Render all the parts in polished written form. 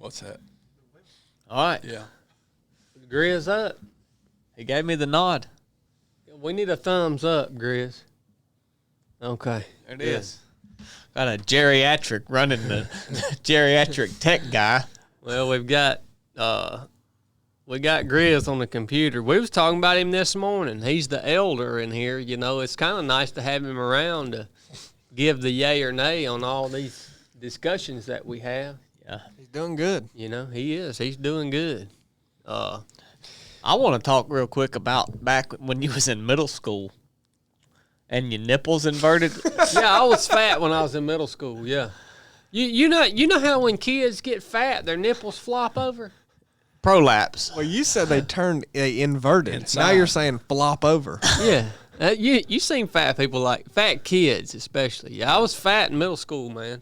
What's that? All right. Yeah. Grizz up. He gave me the nod. We need a thumbs up, Grizz. Okay. There it is. Got a geriatric running the geriatric tech guy. Well, we got Grizz on the computer. We was talking about him this morning. He's the elder in here. You know, it's kind of nice to have him around to give the yay or nay on all these discussions that we have. Yeah. He's doing good. You know, he is. He's doing good. I want to talk real quick about back when you was in middle school and your nipples inverted. Yeah, I was fat when I was in middle school. Yeah. You know how when kids get fat, their nipples flop over? Prolapse. Well, you said they turned inverted. Inside. Now you're saying flop over. Yeah. You seen fat people, like fat kids especially. Yeah, I was fat in middle school, man.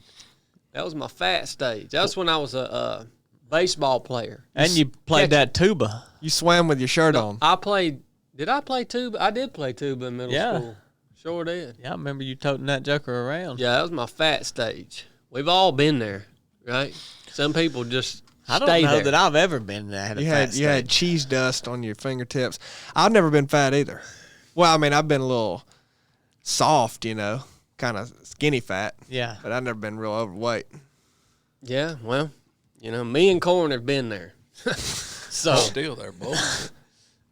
That was my fat stage. That's when I was a baseball player. And you played that tuba. You swam with your shirt on. Did I play tuba? I did play tuba in middle school. Sure did. Yeah, I remember you toting that joker around. Yeah, that was my fat stage. We've all been there, right? Some people just I don't stay know there. that I've ever been that. You had cheese dust on your fingertips. I've never been fat either. Well, I mean, I've been a little soft, you know, kind of skinny fat. Yeah. But I've never been real overweight. Yeah, well, you know, me and Corn have been there. So Still there, boy.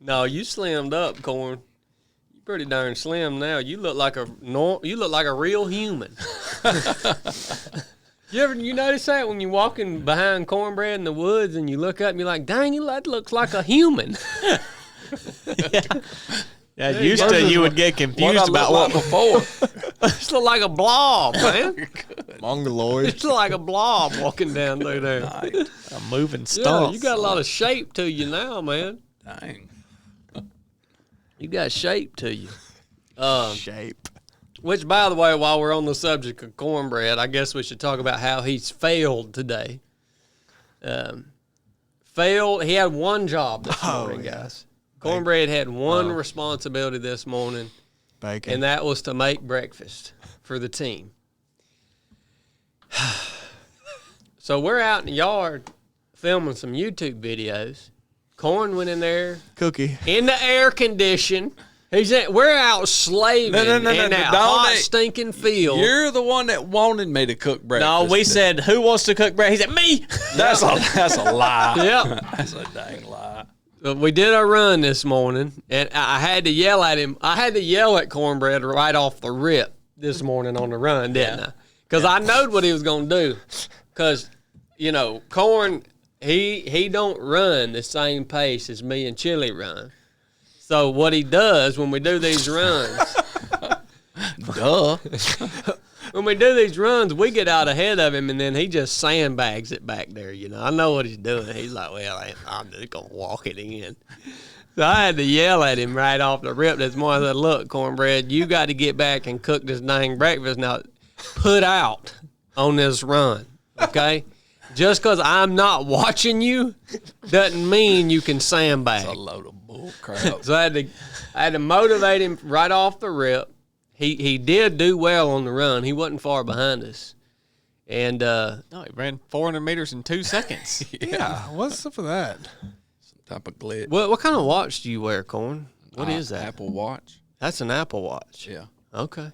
no, you slimmed up, Corn. You pretty darn slim now. You look like a real human. You notice that when you're walking behind Cornbread in the woods and you look up and you're like, dang, that looks like a human. Yeah, used to you would get confused about what before. Just look like a blob, man. Mongoloid. Just look like a blob walking down through there. a moving Yeah, stump. you got a lot of shape to you now, man. Dang. You got shape to you. Shape. Which, by the way, while we're on the subject of Cornbread, I guess we should talk about how he's failed today. Failed. He had one job this morning, guys. Cornbread had one responsibility this morning, Bacon. and that was to make breakfast for the team. So we're out in the yard filming some YouTube videos. Corn went in there Cookie. in the air condition. We're out slaving in that hot, stinking field. You're the one that wanted me to cook breakfast. No, we said, who wants to cook breakfast? He said, me. That's a lie. Yeah. That's a dang lie. We did our run this morning, and I had to yell at him. I had to yell at Cornbread right off the rip this morning on the run, didn't I? Because I knowed what he was going to do. Because, you know, Corn, he don't run the same pace as me and Chili run. So what he does when we do these runs, Duh. when we do these runs, we get out ahead of him, and then he just sandbags it back there. You know, I know what he's doing. He's like, well, I'm just gonna walk it in. So I had to yell at him right off the rip this morning. I said, look, Cornbread, you got to get back and cook this dang breakfast now. Put out on this run, okay? Just because I'm not watching you doesn't mean you can sandbag. That's a load of bull crap. So I had to motivate him right off the rip. He did do well on the run. He wasn't far behind us. And No, he ran 400 meters in 2 seconds. Yeah. What's up with that? Some type of glitch. what kind of watch do you wear, Corn? What is that? Apple Watch. That's an Apple Watch. Yeah. Okay.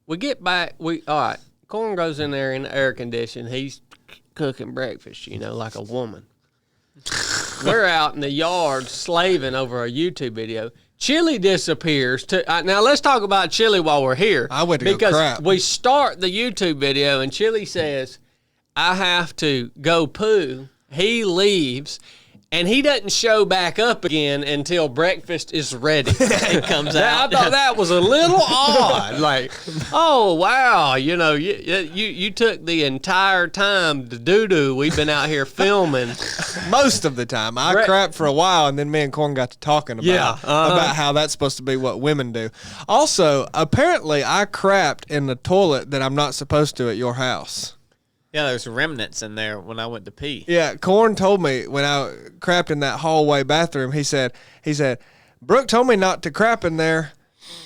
We get back. All right. Corn goes in there in the air condition. He's cooking breakfast, you know, like a woman. We're out in the yard slaving over a YouTube video. Chili disappears. Now, let's talk about Chili while we're here. I went to go because crap. we start the YouTube video, and Chili says, I have to go poo. He leaves, and he doesn't show back up again until breakfast is ready. He comes out. I thought that was a little odd. Like, oh, wow, you know, you took the entire time to doo-doo. We've been out here filming. Most of the time. I crapped for a while, and then me and Corn got to talking about, about how that's supposed to be what women do. Also, apparently, I crapped in the toilet that I'm not supposed to at your house. Yeah, there's remnants in there when I went to pee. Yeah, Corn told me when I crapped in that hallway bathroom, he said, Brooke told me not to crap in there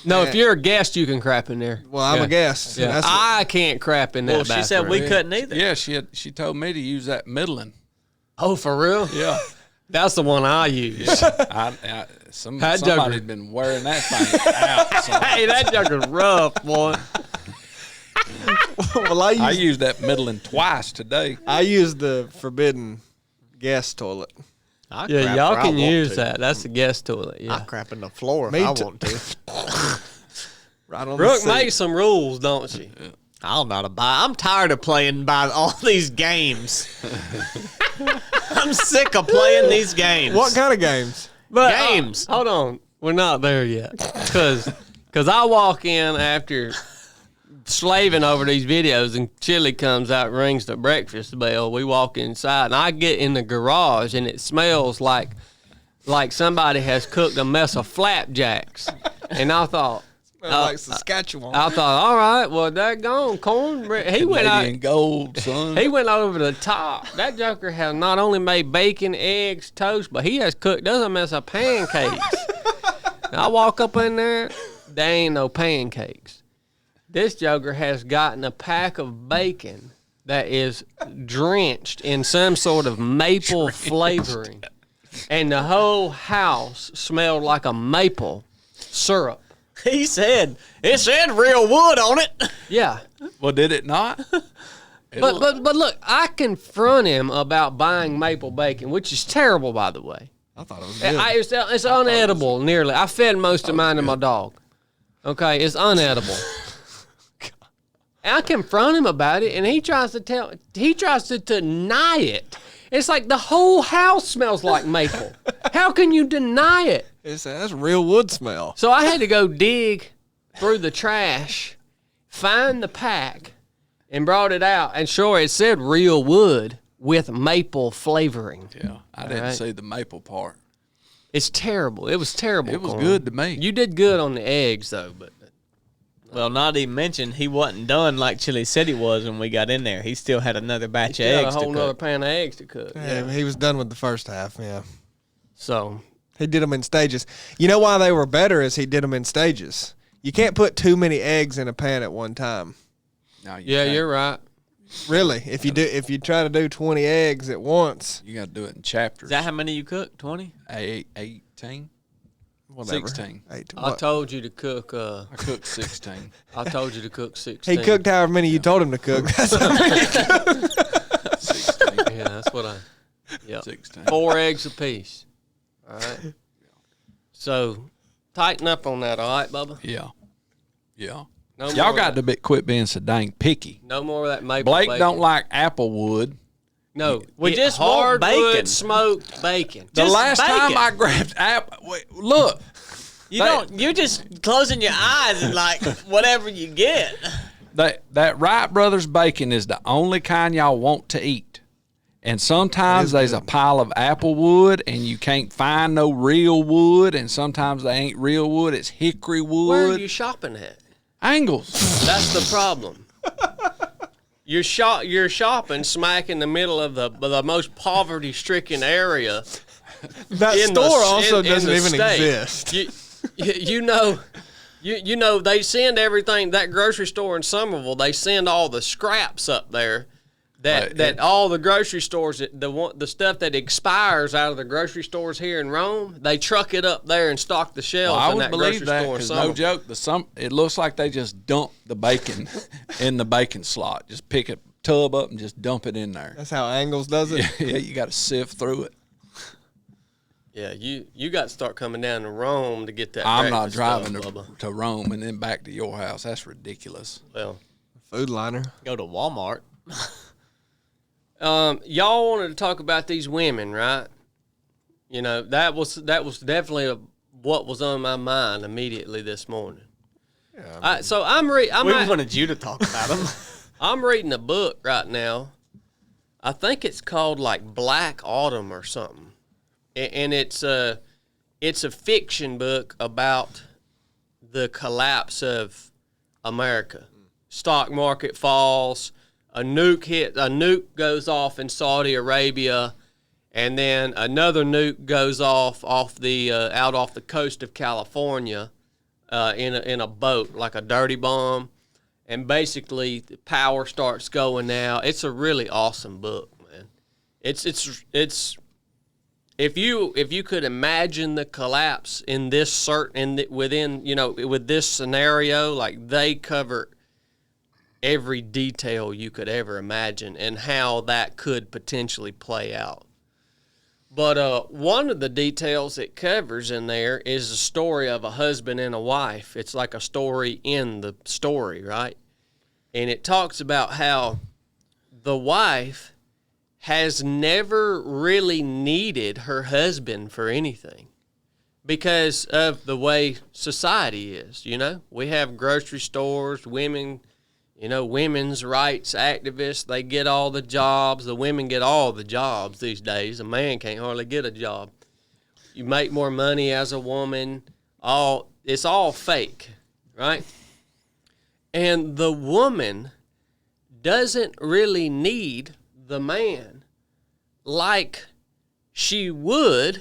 No, if you're a guest, you can crap in there. Well, I'm a guest. Yeah. That's I can't crap in that Well, she said bathroom. we couldn't either. Yeah, she told me to use that middling. Oh, for real? Yeah. That's the one I use. Somebody's been wearing that thing out. So Hey, that joker's rough, boy. well, I used that middling twice today. I use the forbidden guest toilet. I Yeah, crap y'all where I can want use to. that. That's the guest toilet. I Yeah. crap in the floor if Me I too. want to. Right on Brooke the seat. makes some rules, don't she? I'm not a buy. I'm tired of playing by all these games. I'm sick of playing these games. What kind of games? But, Games. hold on. We're not there yet. Because I walk in after slaving over these videos and Chili comes out and rings the breakfast bell. We walk inside and I get in the garage and it smells like somebody has cooked a mess of flapjacks. And I thought, Like Saskatchewan. all right, well, that gone, corn. He went out. Canadian gold, son. He went over the top. That joker has not only made bacon, eggs, toast, but he has cooked us a mess of pancakes. And I walk up in there, there ain't no pancakes. This joker has gotten a pack of bacon that is drenched in some sort of maple flavoring. And the whole house smelled like a maple syrup. He said, it said real wood on it. Yeah. Well, did it not? But look, I confront him about buying maple bacon, which is terrible, by the way. I thought it was good. It's unedible, nearly. I fed most of mine to my dog. Okay, it's unedible. And I confront him about it, and he tries to deny it. It's like the whole house smells like maple. How can you deny it? That's real wood smell. So I had to go dig through the trash, find the pack, and brought it out. And sure, it said real wood with maple flavoring. Yeah, I didn't see the maple part. It's terrible. It was terrible. It was Corn. good to me. You did good on the eggs, though. But Well, not even mention he wasn't done like Chili said he was when we got in there. He still had another batch of you got eggs a whole to nother cook. pan of eggs to cook. Yeah, he was done with the first half. Yeah, So he did them in stages. You know why they were better? Is he did them in stages. You can't put too many eggs in a pan at one time. No, yeah, can't. you're right. Really, if you try to do 20 eggs at once, You got to do it in chapters. Is that how many you cooked? 20? 18? whatever. 16. I told you to cook. I cooked 16. I told you to cook 16. He cooked however many you told him to cook. That's how many he cooked. 16. Yeah, that's what I. Yeah, 16. 4 eggs apiece. All right. So tighten up on that, all right, Bubba. Yeah. Yeah. No Y'all more got of to that. quit being so dang picky. No more of that maple. Blake bacon. don't like applewood. No, We get just want hardwood bacon. smoked bacon. The Just last bacon. time I grabbed apple, look, You're just closing your eyes and like whatever you get. that Wright Brothers bacon is the only kind y'all want to eat. And sometimes there's a pile of apple wood and you can't find no real wood, and sometimes they ain't real wood, it's hickory wood. Where are you shopping at? Angles. That's the problem. You're shopping smack in the middle of the most poverty-stricken area. That in the- store also in doesn't the even state. exist. You know they send everything. That grocery store in Somerville, they send all the scraps up there. That all the grocery stores, the stuff that expires out of the grocery stores here in Rome, they truck it up there and stock the shelves I in would that believe grocery that store in because no Somerville. joke, it looks like they just dump the bacon in the bacon slot. Just pick a tub up and just dump it in there. That's how Angles does it. Yeah, you got to sift through it. Yeah, you got to start coming down to Rome to get that. I'm not breakfast driving stuff, Bubba. to Rome and then back to your house. That's ridiculous. Well, Food liner. Go to Walmart. y'all wanted to talk about these women, right? You know, that was definitely what was on my mind immediately this morning. Yeah, so We wanted you to talk about them. I'm reading a book right now. I think it's called like Black Autumn or something, and it's a fiction book about the collapse of America. Stock market falls. A nuke goes off in Saudi Arabia, and then another nuke goes off the coast of California. in a boat, like a dirty bomb, and basically the power starts going out. It's a really awesome book, man. It's if you could imagine the collapse in this within with this scenario, like they cover every detail you could ever imagine and how that could potentially play out. But one of the details it covers in there is the story of a husband and a wife. It's like a story in the story, right? And it talks about how the wife has never really needed her husband for anything because of the way society is, We have grocery stores, women, women's rights activists, they get all the jobs. The women get all the jobs these days. A man can't hardly get a job. You make more money as a woman. It's all fake, right? And the woman doesn't really need the man like she would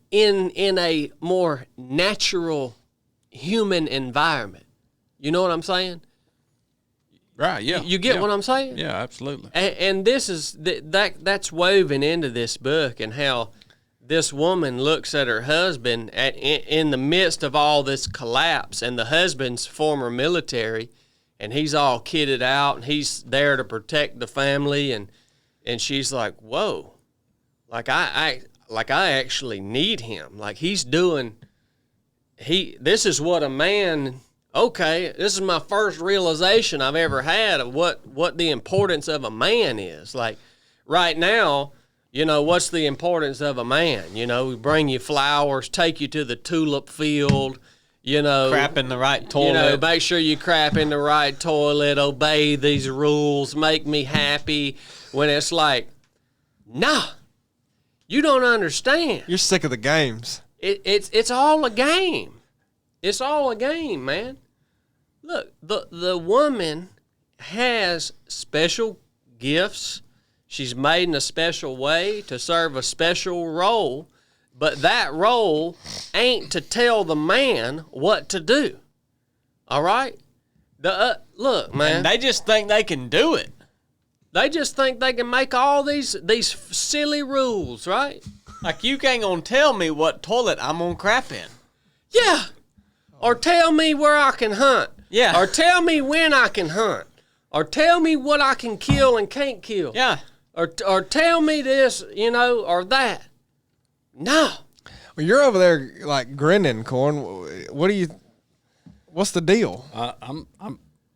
in a more natural human environment. You know what I'm saying? Right, yeah. You get what I'm saying? Yeah, absolutely. And this is that's woven into this book, and how this woman looks at her husband in the midst of all this collapse, and the husband's former military, and he's all kitted out, and he's there to protect the family, and she's like, whoa, like I actually need him. Like he's doing, this is what a man, okay, this is my first realization I've ever had of what the importance of a man is. Like right now, what's the importance of a man? We bring you flowers, take you to the tulip field, crap in the right toilet. Make sure you crap in the right toilet, obey these rules, make me happy. When it's like, nah, you don't understand. You're sick of the games. It's all a game. It's all a game, man. Look, the woman has special gifts. She's made in a special way to serve a special role, but that role ain't to tell the man what to do. All right? Look, man. And they just think they can do it. They just think they can make all these silly rules, right? Like you ain't gonna tell me what toilet I'm gonna crap in. Yeah. Or tell me where I can hunt. Yeah. Or tell me when I can hunt. Or tell me what I can kill and can't kill. Yeah. Or tell me this, or that. No. Well, you're over there like grinning, Corn. What's the deal?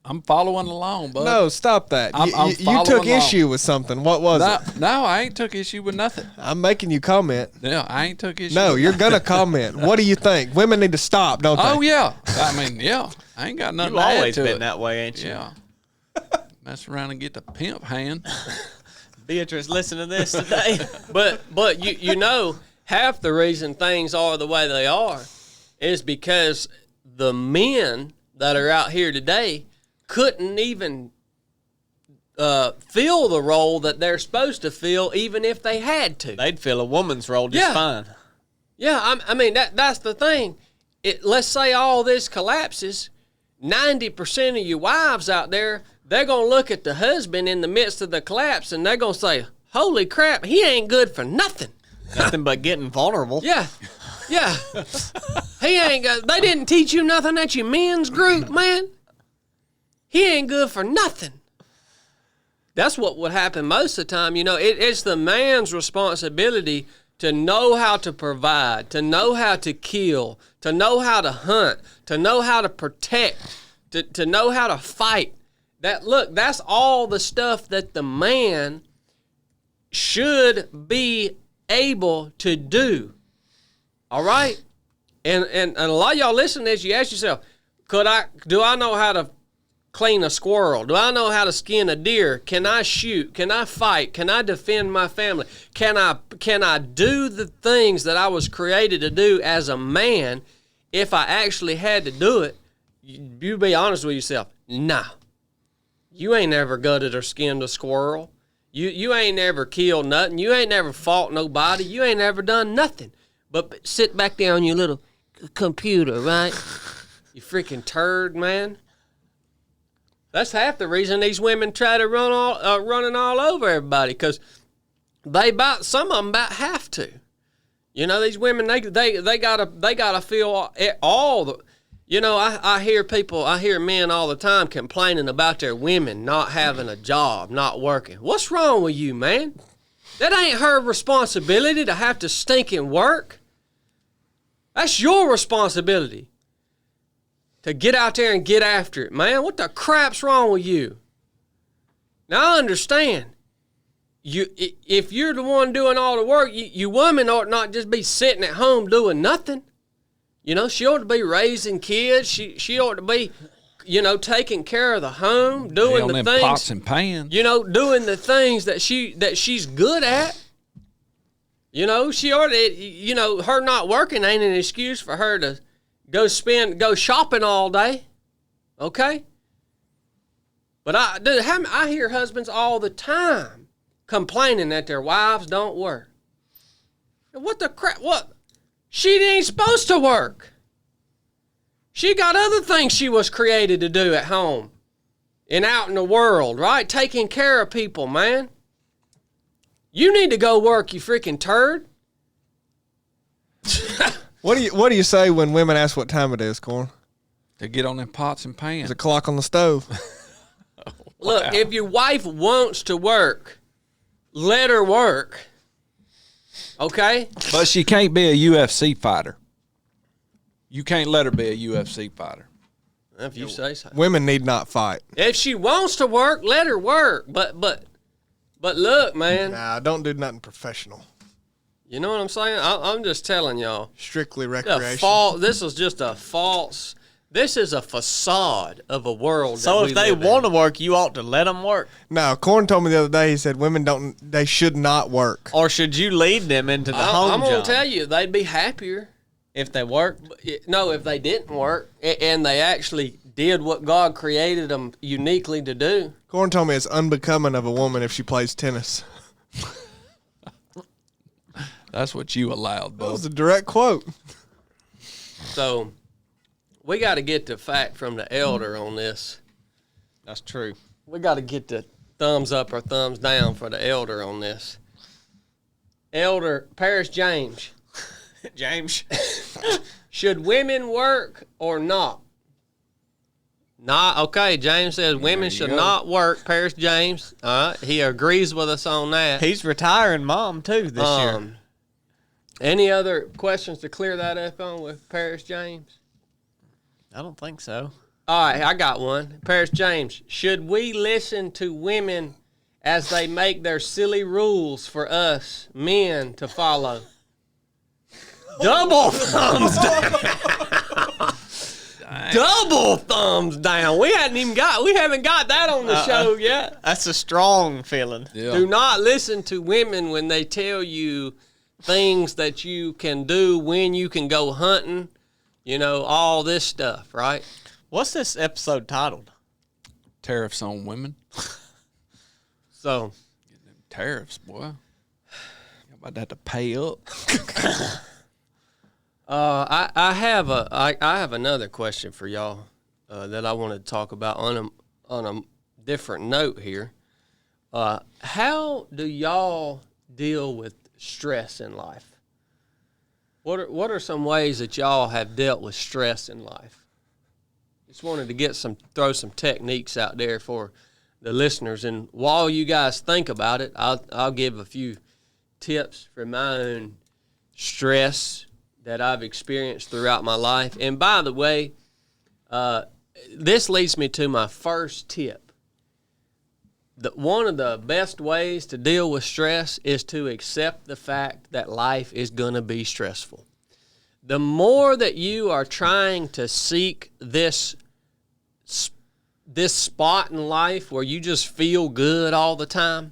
I'm following along, bud. No, stop that. I'm You following took along. issue with something. What was it? No, I ain't took issue with nothing. I'm making you comment. No, I ain't took issue. No, with you're nothing. gonna comment. What do you think? Women need to stop, don't they? Oh yeah. I mean, yeah. I ain't got nothing You've to add always to been it. that way, ain't you? Yeah. Mess around and get the pimp hand. Beatrice, listen to this today. But you half the reason things are the way they are is because the men that are out here today couldn't even fill the role that they're supposed to fill, even if they had to. They'd fill a woman's role just fine. Yeah, I mean that's the thing. Let's say all this collapses, 90% of you wives out there, they're gonna look at the husband in the midst of the collapse, and they're gonna say, "Holy crap, he ain't good for nothing." Nothing but getting vulnerable. Yeah. He ain't good. They didn't teach you nothing at your men's group, man. He ain't good for nothing. That's what would happen most of the time. It's the man's responsibility to know how to provide, to know how to kill, to know how to hunt, to know how to protect, to know how to fight. That's all the stuff that the man should be able to do. All right? And a lot of y'all listening to this, you ask yourself, do I know how to clean a squirrel? Do I know how to skin a deer? Can I shoot? Can I fight? Can I defend my family? Can I do the things that I was created to do as a man if I actually had to do it? You be honest with yourself. Nah. You ain't never gutted or skinned a squirrel. You ain't never killed nothing. You ain't never fought nobody. You ain't never done nothing. But sit back down, you little computer, right? You freaking turd, man. That's half the reason these women try to running all over everybody, because some of them about have to. You know, these women, they gotta feel all the. You know, I hear men all the time complaining about their women not having a job, not working. What's wrong with you, man? That ain't her responsibility to have to stinking work. That's your responsibility to get out there and get after it, man. What the crap's wrong with you? Now, I understand. If you're the one doing all the work, you women ought not just be sitting at home doing nothing. You know, she ought to be raising kids. She ought to be, you know, taking care of the home, doing the things, pots and pans. You know, doing the things that she's good at. You know, she ought to, you know, her not working ain't an excuse for her to go shopping all day. Okay? But I hear husbands all the time complaining that their wives don't work. What the crap? What? She ain't supposed to work. She got other things she was created to do at home and out in the world, right? Taking care of people, man. You need to go work, you freaking turd. What do you say when women ask what time it is, Corn? To get on them pots and pans. There's a clock on the stove. Look, if your wife wants to work, let her work. Okay? But she can't be a UFC fighter. You can't let her be a UFC fighter. If you say so. Women need not fight. If she wants to work, let her work. But look, man. Nah, don't do nothing professional. You know what I'm saying? I'm just telling y'all. Strictly recreation. This is just a false. This is a facade of a world. So if they want to work, you ought to let them work. No, Corn told me the other day, he said they should not work. Or should you lead them into the home I'm job? going to tell you, they'd be happier. If they work? No, if they didn't work and they actually did what God created them uniquely to do. Corn told me it's unbecoming of a woman if she plays tennis. That's what you allowed, That Bo. was a direct quote. So we got to get the fact from the elder on this. That's true. We got to get the thumbs up or thumbs down for the elder on this. Elder Paris James. James. Should women work or not? Not okay. James says women should not work. Paris James, he agrees with us on that. He's retiring mom too this year. Any other questions to clear that up on with Paris James? I don't think so. All right, I got one. Paris James, should we listen to women as they make their silly rules for us men to follow? Double thumbs down. Double thumbs down. We haven't got that on the show yet. That's a strong feeling. Yeah. Do not listen to women when they tell you things that you can do, when you can go hunting, you know, all this stuff, right? What's this episode titled? Tariffs on women. So, Tariffs, boy. You're about to have to pay up. I have another question for y'all that I wanted to talk about on a different note here. How do y'all deal with stress in life? What are some ways that y'all have dealt with stress in life? Just wanted to throw some techniques out there for the listeners, and while you guys think about it, I'll give a few tips for my own stress that I've experienced throughout my life. And by the way, this leads me to my first tip. One of the best ways to deal with stress is to accept the fact that life is going to be stressful. The more that you are trying to seek this spot in life where you just feel good all the time,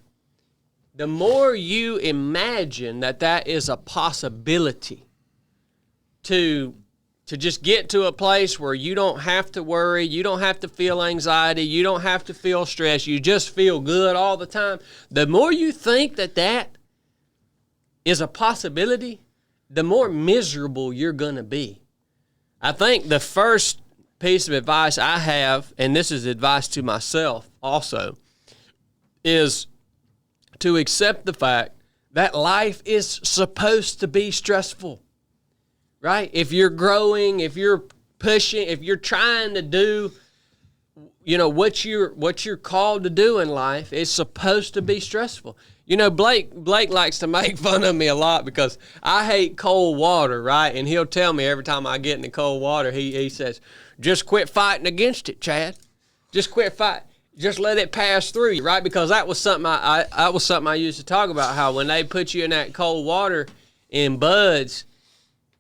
the more you imagine that is a possibility to just get to a place where you don't have to worry, you don't have to feel anxiety, you don't have to feel stress, you just feel good all the time. The more you think that is a possibility, the more miserable you're going to be. I think the first piece of advice I have, and this is advice to myself also, is to accept the fact that life is supposed to be stressful, right? If you're growing, if you're pushing, if you're trying to do, what you're called to do in life, it's supposed to be stressful. Blake likes to make fun of me a lot because I hate cold water, right? And he'll tell me every time I get in the cold water, he says, just quit fighting against it, Chad. Just quit fighting. Just let it pass through you, right? Because that was something I used to talk about, how when they put you in that cold water in buds,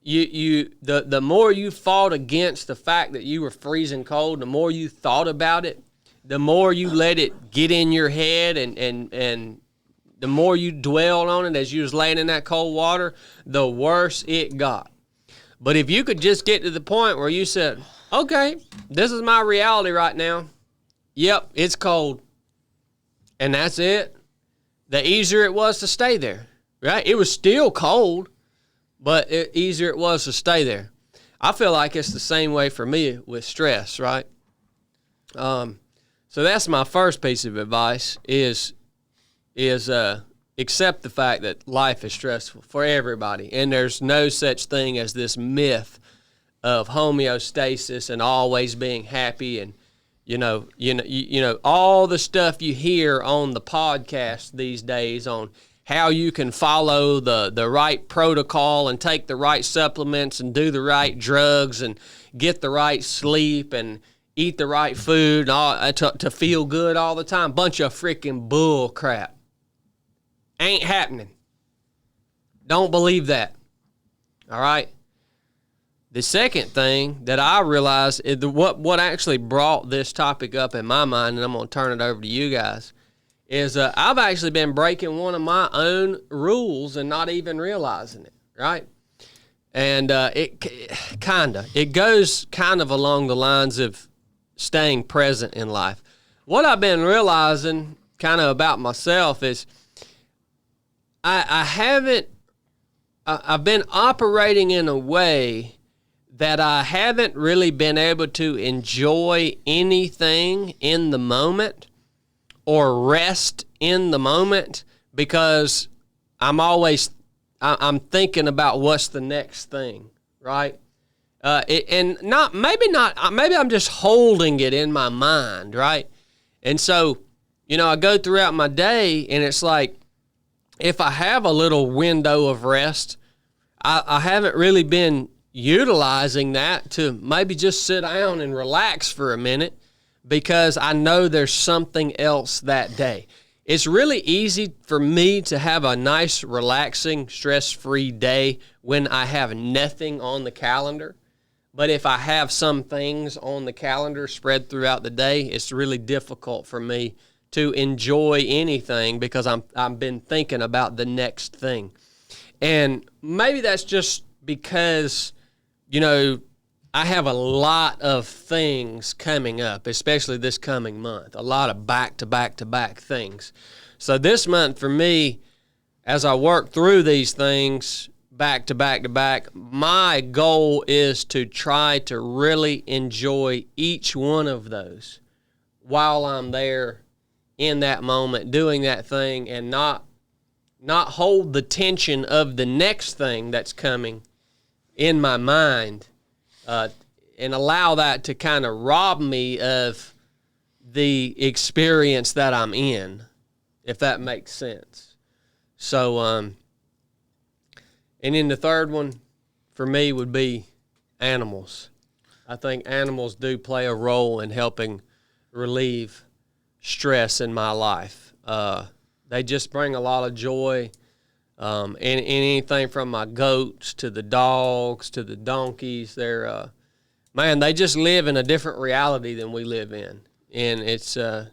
the more you fought against the fact that you were freezing cold, the more you thought about it, the more you let it get in your head, and the more you dwelled on it as you was laying in that cold water, the worse it got. But if you could just get to the point where you said, okay, this is my reality right now. Yep, it's cold. And that's it. The easier it was to stay there, right? It was still cold, but easier it was to stay there. I feel like it's the same way for me with stress, right? So that's my first piece of advice is accept the fact that life is stressful for everybody. And there's no such thing as this myth of homeostasis and always being happy, and all the stuff you hear on the podcast these days on how you can follow the right protocol and take the right supplements and do the right drugs and get the right sleep and eat the right food and all, to feel good all the time. Bunch of freaking bull crap. Ain't happening. Don't believe that. All right? The second thing that I realized is what actually brought this topic up in my mind, and I'm going to turn it over to you guys, is I've actually been breaking one of my own rules and not even realizing it, right? And it goes kind of along the lines of staying present in life. What I've been realizing kind of about myself is I've been operating in a way that I haven't really been able to enjoy anything in the moment or rest in the moment because I'm thinking about what's the next thing, right? Maybe I'm just holding it in my mind, right? And so, I go throughout my day and it's like, if I have a little window of rest, I haven't really been utilizing that to maybe just sit down and relax for a minute because I know there's something else that day. It's really easy for me to have a nice, relaxing, stress-free day when I have nothing on the calendar. But if I have some things on the calendar spread throughout the day, it's really difficult for me to enjoy anything because I've been thinking about the next thing. And maybe that's just because, I have a lot of things coming up, especially this coming month, a lot of back-to-back-to-back things. So this month for me, as I work through these things back-to-back-to-back, my goal is to try to really enjoy each one of those while I'm there in that moment doing that thing and not hold the tension of the next thing that's coming in my mind and allow that to kind of rob me of the experience that I'm in, if that makes sense. So, and then the third one for me would be animals. I think animals do play a role in helping relieve stress in my life. They just bring a lot of joy. And anything from my goats to the dogs to the donkeys, they just live in a different reality than we live in. And it's, I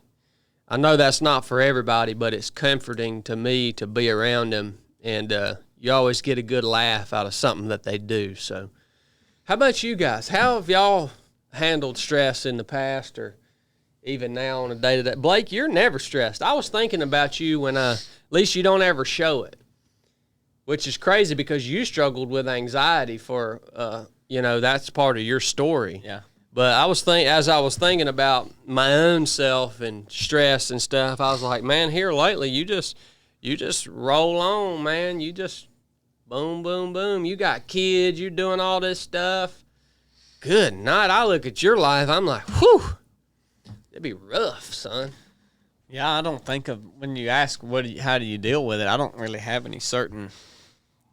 know that's not for everybody, but it's comforting to me to be around them. And you always get a good laugh out of something that they do. So how about you guys? How have y'all handled stress in the past or even now on a day-to-day? Blake, you're never stressed. I was thinking about you when at least you don't ever show it. Which is crazy because you struggled with anxiety for that's part of your story. Yeah. But as I was thinking about my own self and stress and stuff, I was like, man, here lately, you just roll on, man. You just boom, boom, boom. You got kids. You're doing all this stuff. Good night. I look at your life. I'm like, whew, it'd be rough, son. Yeah, I don't think of, when you ask how do you deal with it, I don't really have any certain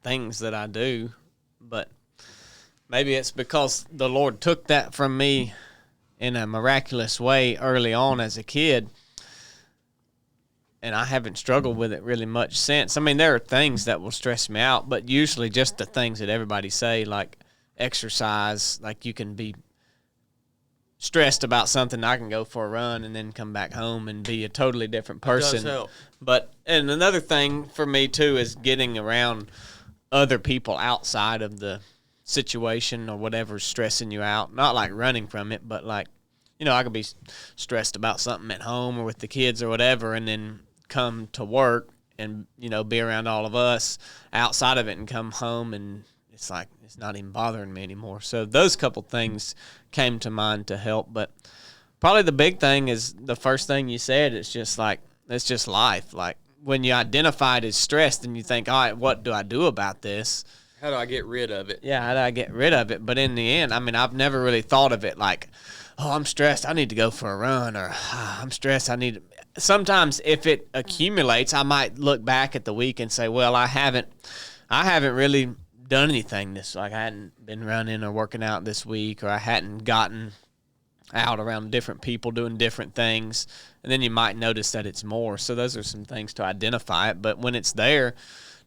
things that I do, but maybe it's because the Lord took that from me in a miraculous way early on as a kid, and I haven't struggled with it really much since. I mean, there are things that will stress me out, but usually just the things that everybody say, like exercise. Like, you can be stressed about something, I can go for a run and then come back home and be a totally different person. It does help. But, and another thing for me too is getting around other people outside of the situation or whatever's stressing you out. Not like running from it, but like, I could be stressed about something at home or with the kids or whatever, and then come to work and, be around all of us outside of it and come home and it's like, it's not even bothering me anymore. So those couple things came to mind to help. But probably the big thing is the first thing you said. It's just life. Like, when you identify it as stress, then you think, all right, what do I do about this? How do I get rid of it? Yeah, how do I get rid of it? But in the end, I mean, I've never really thought of it like, oh, I'm stressed, I need to go for a run, or I'm stressed, sometimes if it accumulates, I might look back at the week and say, well, I haven't really done anything I hadn't been running or working out this week, or I hadn't gotten out around different people doing different things, and then you might notice that it's more. So those are some things to identify it. But when it's there,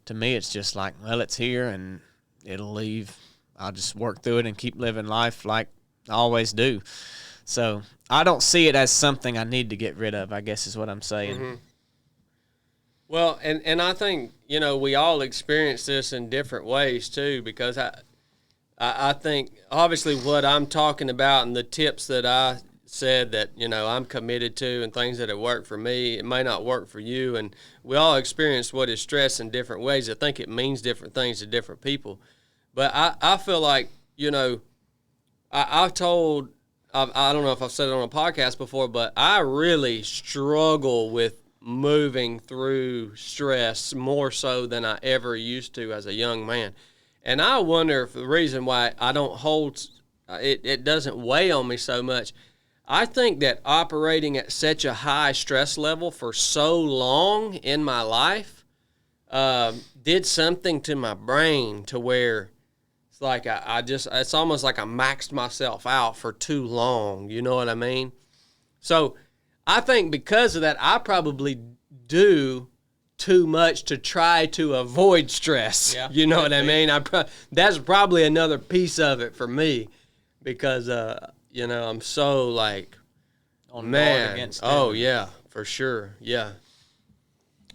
to me, it's just like, well, it's here and it'll leave. I'll just work through it and keep living life like I always do. So I don't see it as something I need to get rid of, I guess is what I'm saying. Mm-hmm. Well, and I think, we all experience this in different ways too, because I think obviously what I'm talking about and the tips that I said that, I'm committed to and things that have worked for me, it may not work for you. And we all experience what is stress in different ways. I think it means different things to different people. But I feel like, I've told, I don't know if I've said it on a podcast before, but I really struggle with moving through stress more so than I ever used to as a young man. And I wonder if the reason why I don't hold, it doesn't weigh on me so much. I think that operating at such a high stress level for so long in my life did something to my brain to where it's like it's almost like I maxed myself out for too long. You know what I mean? So I think because of that, I probably do too much to try to avoid stress. Yeah, you know what I mean? That's probably another piece of it for me because, I'm so like, on guard against oh, yeah, for sure. Yeah.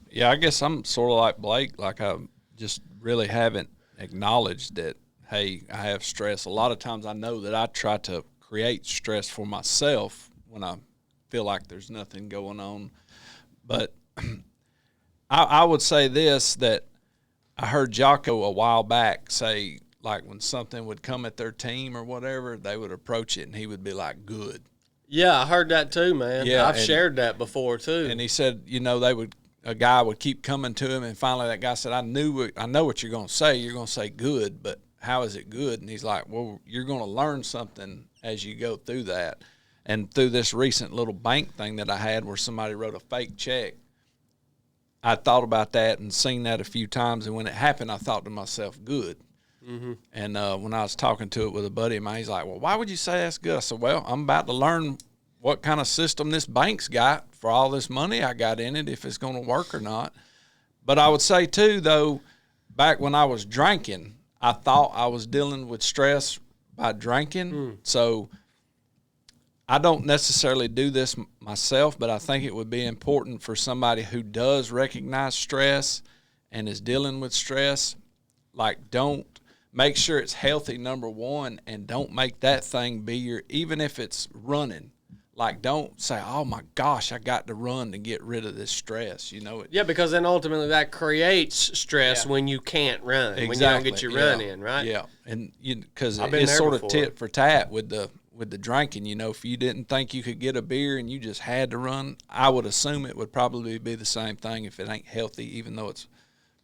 Yeah, I guess I'm sort of like Blake. Like, I just really haven't acknowledged that, hey, I have stress. A lot of times I know that I try to create stress for myself when I feel like there's nothing going on. But I would say this, that I heard Jocko a while back say, like, when something would come at their team or whatever, they would approach it and he would be like, good. Yeah, I heard that too, man. Yeah, I've shared that before too. And he said, a guy would keep coming to him, and finally that guy said, I know what you're going to say. You're going to say good, but how is it good? And he's like, well, you're going to learn something as you go through that. And through this recent little bank thing that I had where somebody wrote a fake check, I thought about that and seen that a few times. And when it happened, I thought to myself, good. Mm-hmm. And when I was talking to it with a buddy of mine, he's like, well, why would you say that's good? I said, well, I'm about to learn what kind of system this bank's got for all this money I got in it, if it's going to work or not. But I would say, too, though, back when I was drinking, I thought I was dealing with stress by drinking. So I don't necessarily do this myself, but I think it would be important for somebody who does recognize stress and is dealing with stress, like, don't make sure it's healthy, number one, and don't make that thing be even if it's running. Like, don't say, oh, my gosh, I got to run to get rid of this stress. Yeah, because then ultimately that creates stress when you can't run, exactly. when you don't get your run in, right? Yeah, and because it's sort of tit for tat with the drinking. If you didn't think you could get a beer and you just had to run, I would assume it would probably be the same thing if it ain't healthy, even though it's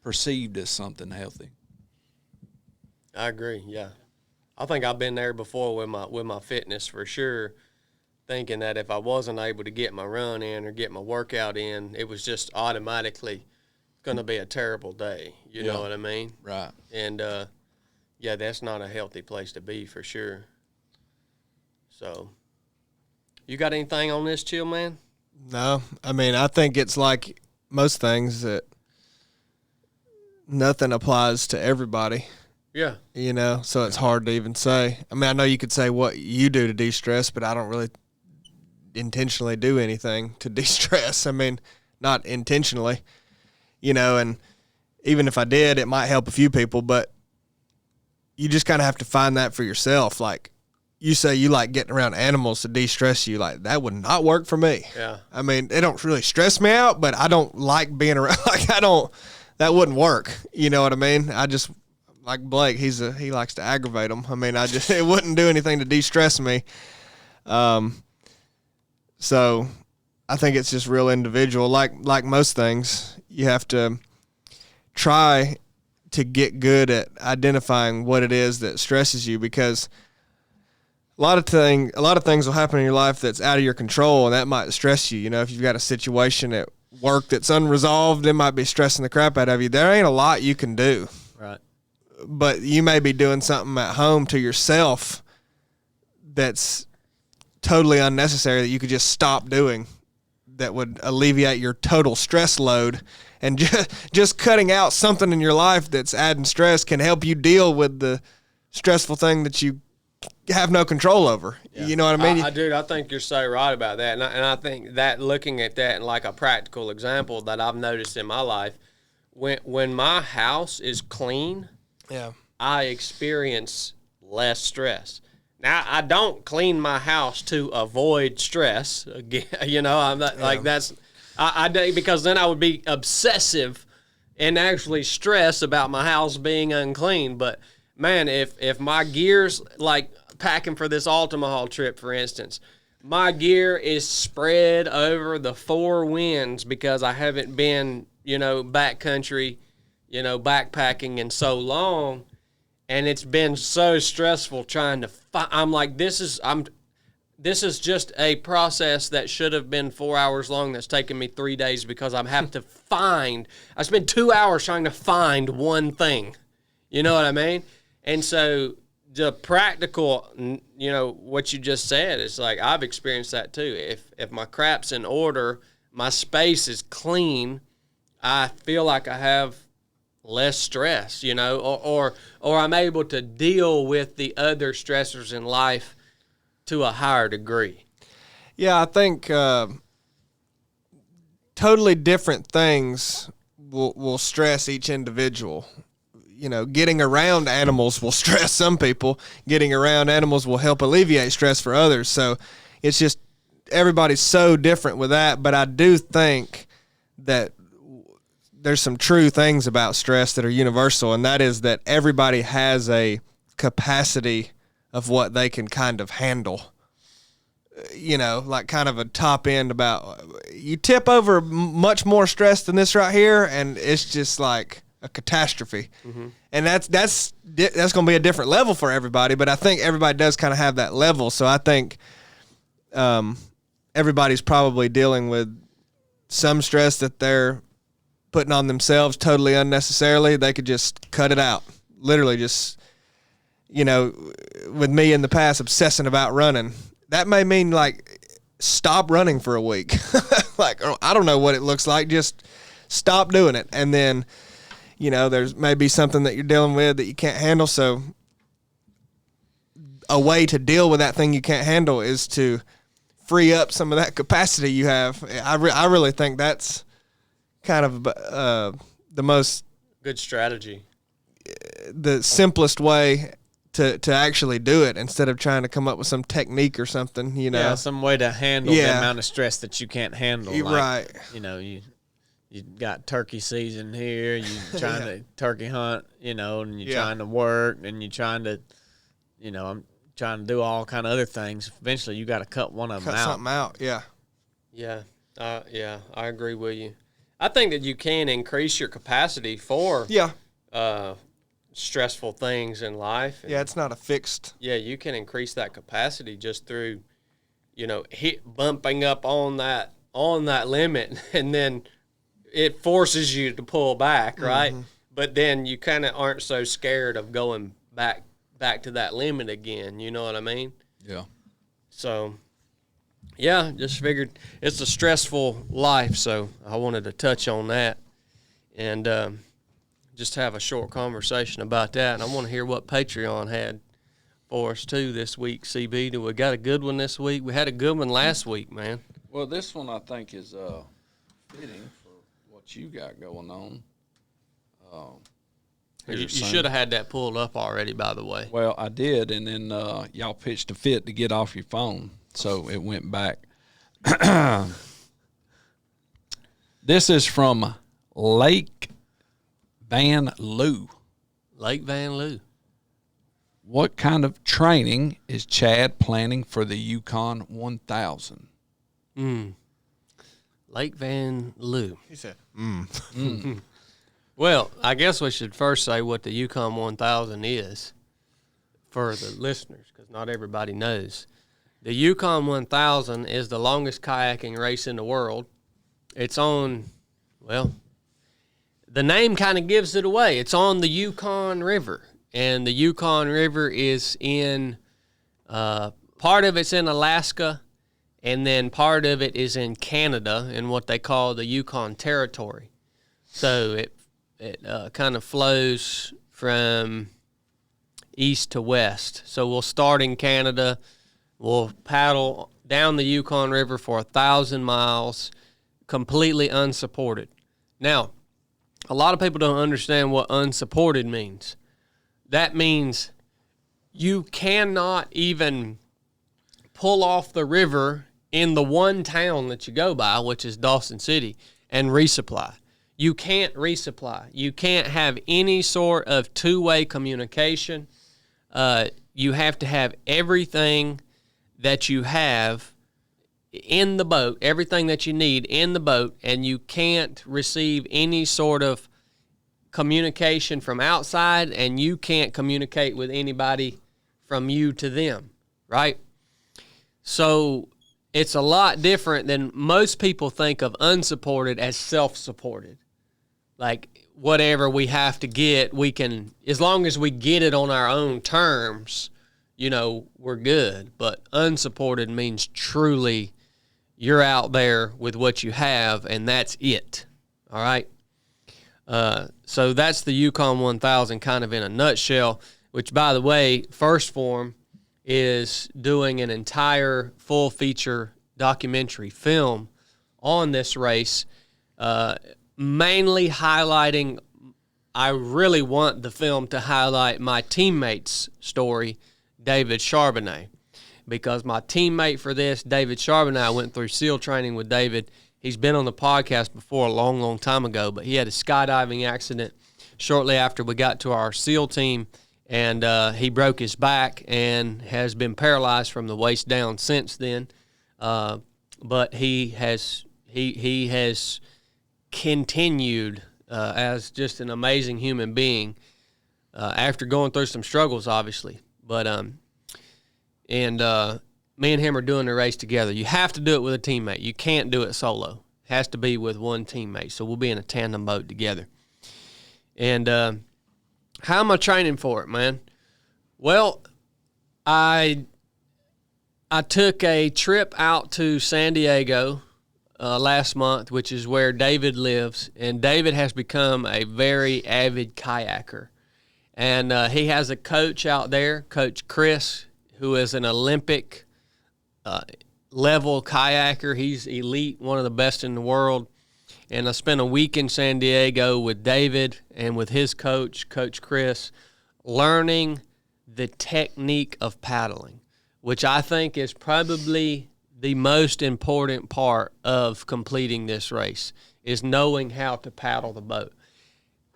perceived as something healthy. I agree, yeah. I think I've been there before with my fitness for sure, thinking that if I wasn't able to get my run in or get my workout in, it was just automatically going to be a terrible day. You know what I mean? Right. And, yeah, that's not a healthy place to be for sure. So, you got anything on this, Chill Man? No. I mean, I think it's like most things that nothing applies to everybody. Yeah. So it's hard to even say. I mean, I know you could say what you do to de-stress, but I don't really intentionally do anything to de-stress. I mean, not intentionally, and even if I did, it might help a few people, but you just kind of have to find that for yourself. Like you say, you like getting around animals to de-stress you. Like that would not work for me. Yeah. I mean, they don't really stress me out, but I don't like being around. That wouldn't work. You know what I mean? I just, like Blake, he likes to aggravate them. I mean, it wouldn't do anything to de-stress me. So I think it's just real individual. Like most things, you have to try to get good at identifying what it is that stresses you, because a lot of things will happen in your life that's out of your control, and that might stress you. If you've got a situation at work that's unresolved, it might be stressing the crap out of you. There ain't a lot you can do. Right. But you may be doing something at home to yourself that's totally unnecessary that you could just stop doing, that would alleviate your total stress load. And just cutting out something in your life that's adding stress can help you deal with the stressful thing that you have no control over. Yeah. You know what I mean? I think you're so right about that. And I think that looking at that in like a practical example that I've noticed in my life, when my house is clean, I experience less stress. Now, I don't clean my house to avoid stress. Again, I'm not like that's I because then I would be obsessive and actually stress about my house being unclean. But man, if my gear's like packing for this Ultima Haul trip, for instance, my gear is spread over the four winds because I haven't been, backcountry, backpacking in so long. And it's been so stressful trying to I'm like, this is just a process that should have been 4 hours long that's taken me 3 days because I have to I spend 2 hours trying to find one thing. You know what I mean? And so the practical, what you just said, is like I've experienced that too. If my crap's in order, my space is clean, I feel like I have less stress, or I'm able to deal with the other stressors in life to a higher degree. Yeah, I think totally different things will stress each individual. Getting around animals will stress some people. Getting around animals will help alleviate stress for others. So it's just everybody's so different with that. But I do think that there's some true things about stress that are universal, and that is that everybody has a capacity of what they can kind of handle. Like kind of a top end about you tip over much more stress than this right here, and it's just like a catastrophe. Mm-hmm. And that's going to be a different level for everybody, but I think everybody does kind of have that level. So I think everybody's probably dealing with some stress that they're putting on themselves totally unnecessarily. They could just cut it out. Literally just, with me in the past obsessing about running, that may mean like stop running for a week. Like, I don't know what it looks like. Just stop doing it. And then, there's maybe something that you're dealing with that you can't handle. So a way to deal with that thing you can't handle is to free up some of that capacity you have. I really think that's kind of the most good strategy, the simplest way to actually do it instead of trying to come up with some technique or something, you know. Yeah, some way to handle the amount of stress that you can't handle. Like, right. You know, you got turkey season here, you trying to turkey hunt, you know, and you're trying to work, and you're trying to, you know, I'm trying to do all kind of other things. Eventually, you got to cut one of them out. Cut something out, yeah. Yeah, I agree with you. I think that you can increase your capacity for stressful things in life. Yeah, it's not a fixed. Yeah, you can increase that capacity just through, you know, bumping up on that limit, and then it forces you to pull back, right? Mm-hmm. But then you kind of aren't so scared of going back to that limit again. You know what I mean? Yeah. So, yeah, just figured it's a stressful life, so I wanted to touch on that and just have a short conversation about that. And I want to hear what Patreon had for us, too, this week, CB. Do we got a good one this week? We had a good one last week, man. Well, this one I think is fitting for what you got going on. You should have had that pulled up already, by the way. Well, I did, and then y'all pitched a fit to get off your phone, so it went back. This is from Lake Van Loo. Lake Van Loo. What kind of training is Chad planning for the Yukon 1000? Lake Van Loo. He said, Well, I guess we should first say what the Yukon 1000 is for the listeners, because not everybody knows. The Yukon 1000 is the longest kayaking race in the world. It's on, well, the name kind of gives it away. It's on the Yukon River, and the Yukon River is in, part of it's in Alaska, and then part of it is in Canada in what they call the Yukon Territory. So it kind of flows from east to west. So we'll start in Canada. We'll paddle down the Yukon River for 1,000 miles, completely unsupported. Now, a lot of people don't understand what unsupported means. That means you cannot even pull off the river in the one town that you go by, which is Dawson City, and resupply. You can't resupply. You can't have any sort of two-way communication. You have to have everything that you have in the boat, everything that you need in the boat, and you can't receive any sort of communication from outside, and you can't communicate with anybody from you to them, right? So it's a lot different than most people think of unsupported as self-supported. Like, whatever we have to get, we can, as long as we get it on our own terms, you know, we're good. But unsupported means truly you're out there with what you have, and that's it, all right? So that's the Yukon 1000 kind of in a nutshell, which, by the way, First Form is doing an entire full-feature documentary film on this race, mainly highlighting, I really want the film to highlight my teammate's story, David Charbonnet, because my teammate for this, David Charbonnet, I went through SEAL training with David. He's been on the podcast before a long, long time ago, but he had a skydiving accident shortly after we got to our SEAL team, and he broke his back and has been paralyzed from the waist down since then. But he has continued as just an amazing human being after going through some struggles, obviously. But me and him are doing the race together. You have to do it with a teammate. You can't do it solo. It has to be with one teammate. So we'll be in a tandem boat together. And how am I training for it, man? Well, I took a trip out to San Diego last month, which is where David lives, and David has become a very avid kayaker. And he has a coach out there, Coach Chris, who is an Olympic level kayaker. He's elite, one of the best in the world. And I spent a week in San Diego with David and with his coach, Coach Chris, learning the technique of paddling, which I think is probably the most important part of completing this race, is knowing how to paddle the boat.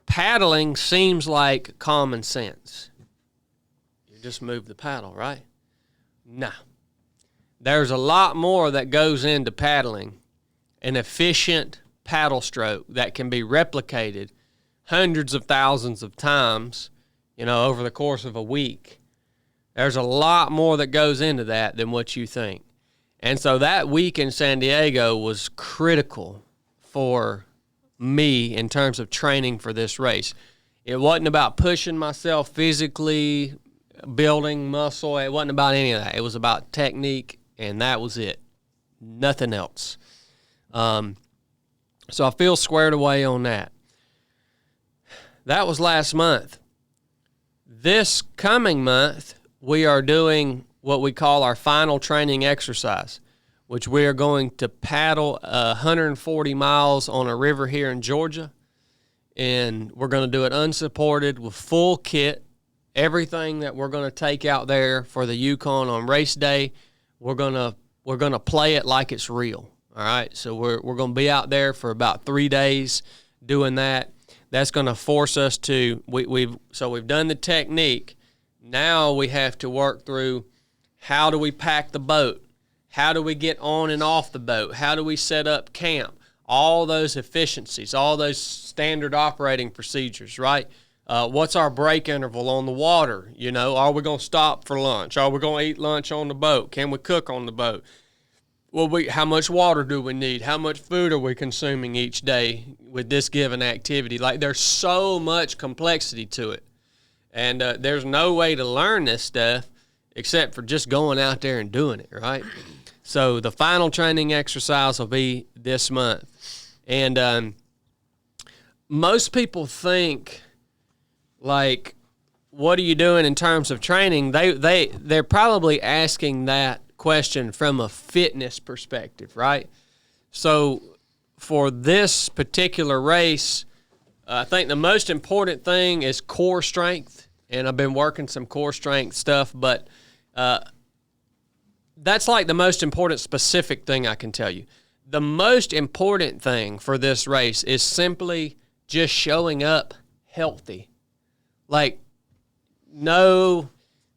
Paddling seems like common sense. You just move the paddle, right? No. There's a lot more that goes into paddling. An efficient paddle stroke that can be replicated hundreds of thousands of times, over the course of a week. There's a lot more that goes into that than what you think. And so that week in San Diego was critical for me in terms of training for this race. It wasn't about pushing myself physically, building muscle. It wasn't about any of that. It was about technique, and that was it. Nothing else. So I feel squared away on that. That was last month. This coming month, we are doing what we call our final training exercise, which we are going to paddle 140 miles on a river here in Georgia. And we're going to do it unsupported with full kit. Everything that we're going to take out there for the Yukon on race day, we're going to play it like it's real. All right, so we're going to be out there for about 3 days doing that. That's going to force us to we've done the technique. Now we have to work through how do we pack the boat, how do we get on and off the boat, how do we set up camp, all those efficiencies, all those standard operating procedures, right? What's our break interval on the water? Are we going to stop for lunch? Are we going to eat lunch on the boat? Can we cook on the boat? Well, how much water do we need? How much food are we consuming each day with this given activity? Like, there's so much complexity to it. And there's no way to learn this stuff except for just going out there and doing it, right? So the final training exercise will be this month. And most people think, like, what are you doing in terms of training? They're probably asking that question from a fitness perspective, right? So for this particular race, I think the most important thing is core strength, and I've been working some core strength stuff, but that's like the most important specific thing I can tell you. The most important thing for this race is simply just showing up healthy. Like, no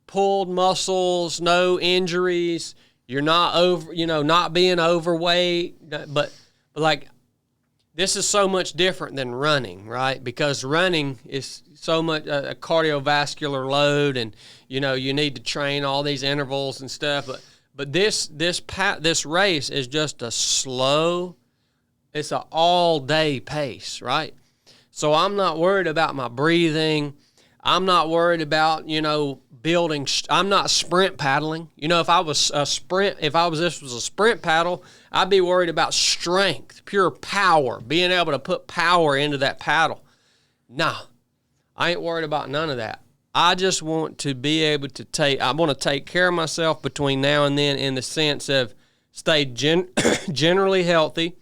pulled muscles, no injuries. You're not not being overweight, but like, this is so much different than running, right? Because running is so much a cardiovascular load, and you need to train all these intervals and stuff. But this race is just a slow. It's an all day pace, right? So I'm not worried about my breathing. I'm not worried about building. I'm not sprint paddling. If this was a sprint paddle, I'd be worried about strength, pure power, being able to put power into that paddle. No, I ain't worried about none of that. I just want to be able to I want to take care of myself between now and then, in the sense of stay generally healthy,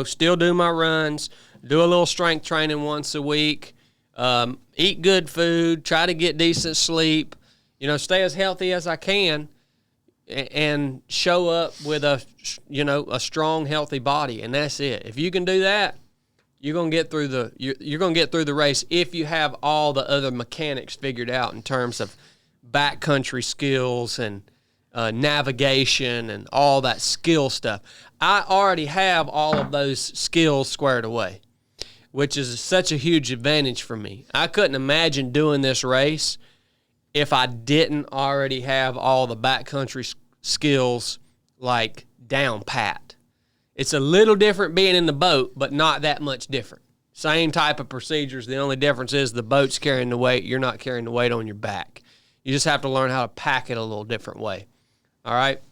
still do my runs, do a little strength training once a week, eat good food, try to get decent sleep, stay as healthy as I can, and show up with a strong, healthy body, and that's it. If you can do that, you're gonna get through the race if you have all the other mechanics figured out in terms of backcountry skills and navigation and all that skill stuff. I already have all of those skills squared away, which is such a huge advantage for me. I couldn't imagine doing this race if I didn't already have all the backcountry skills like down pat. It's a little different being in the boat, but not that much different. Same type of procedures. The only difference is the boat's carrying the weight. You're not carrying the weight on your back. You just have to learn how to pack it a little different way. All right?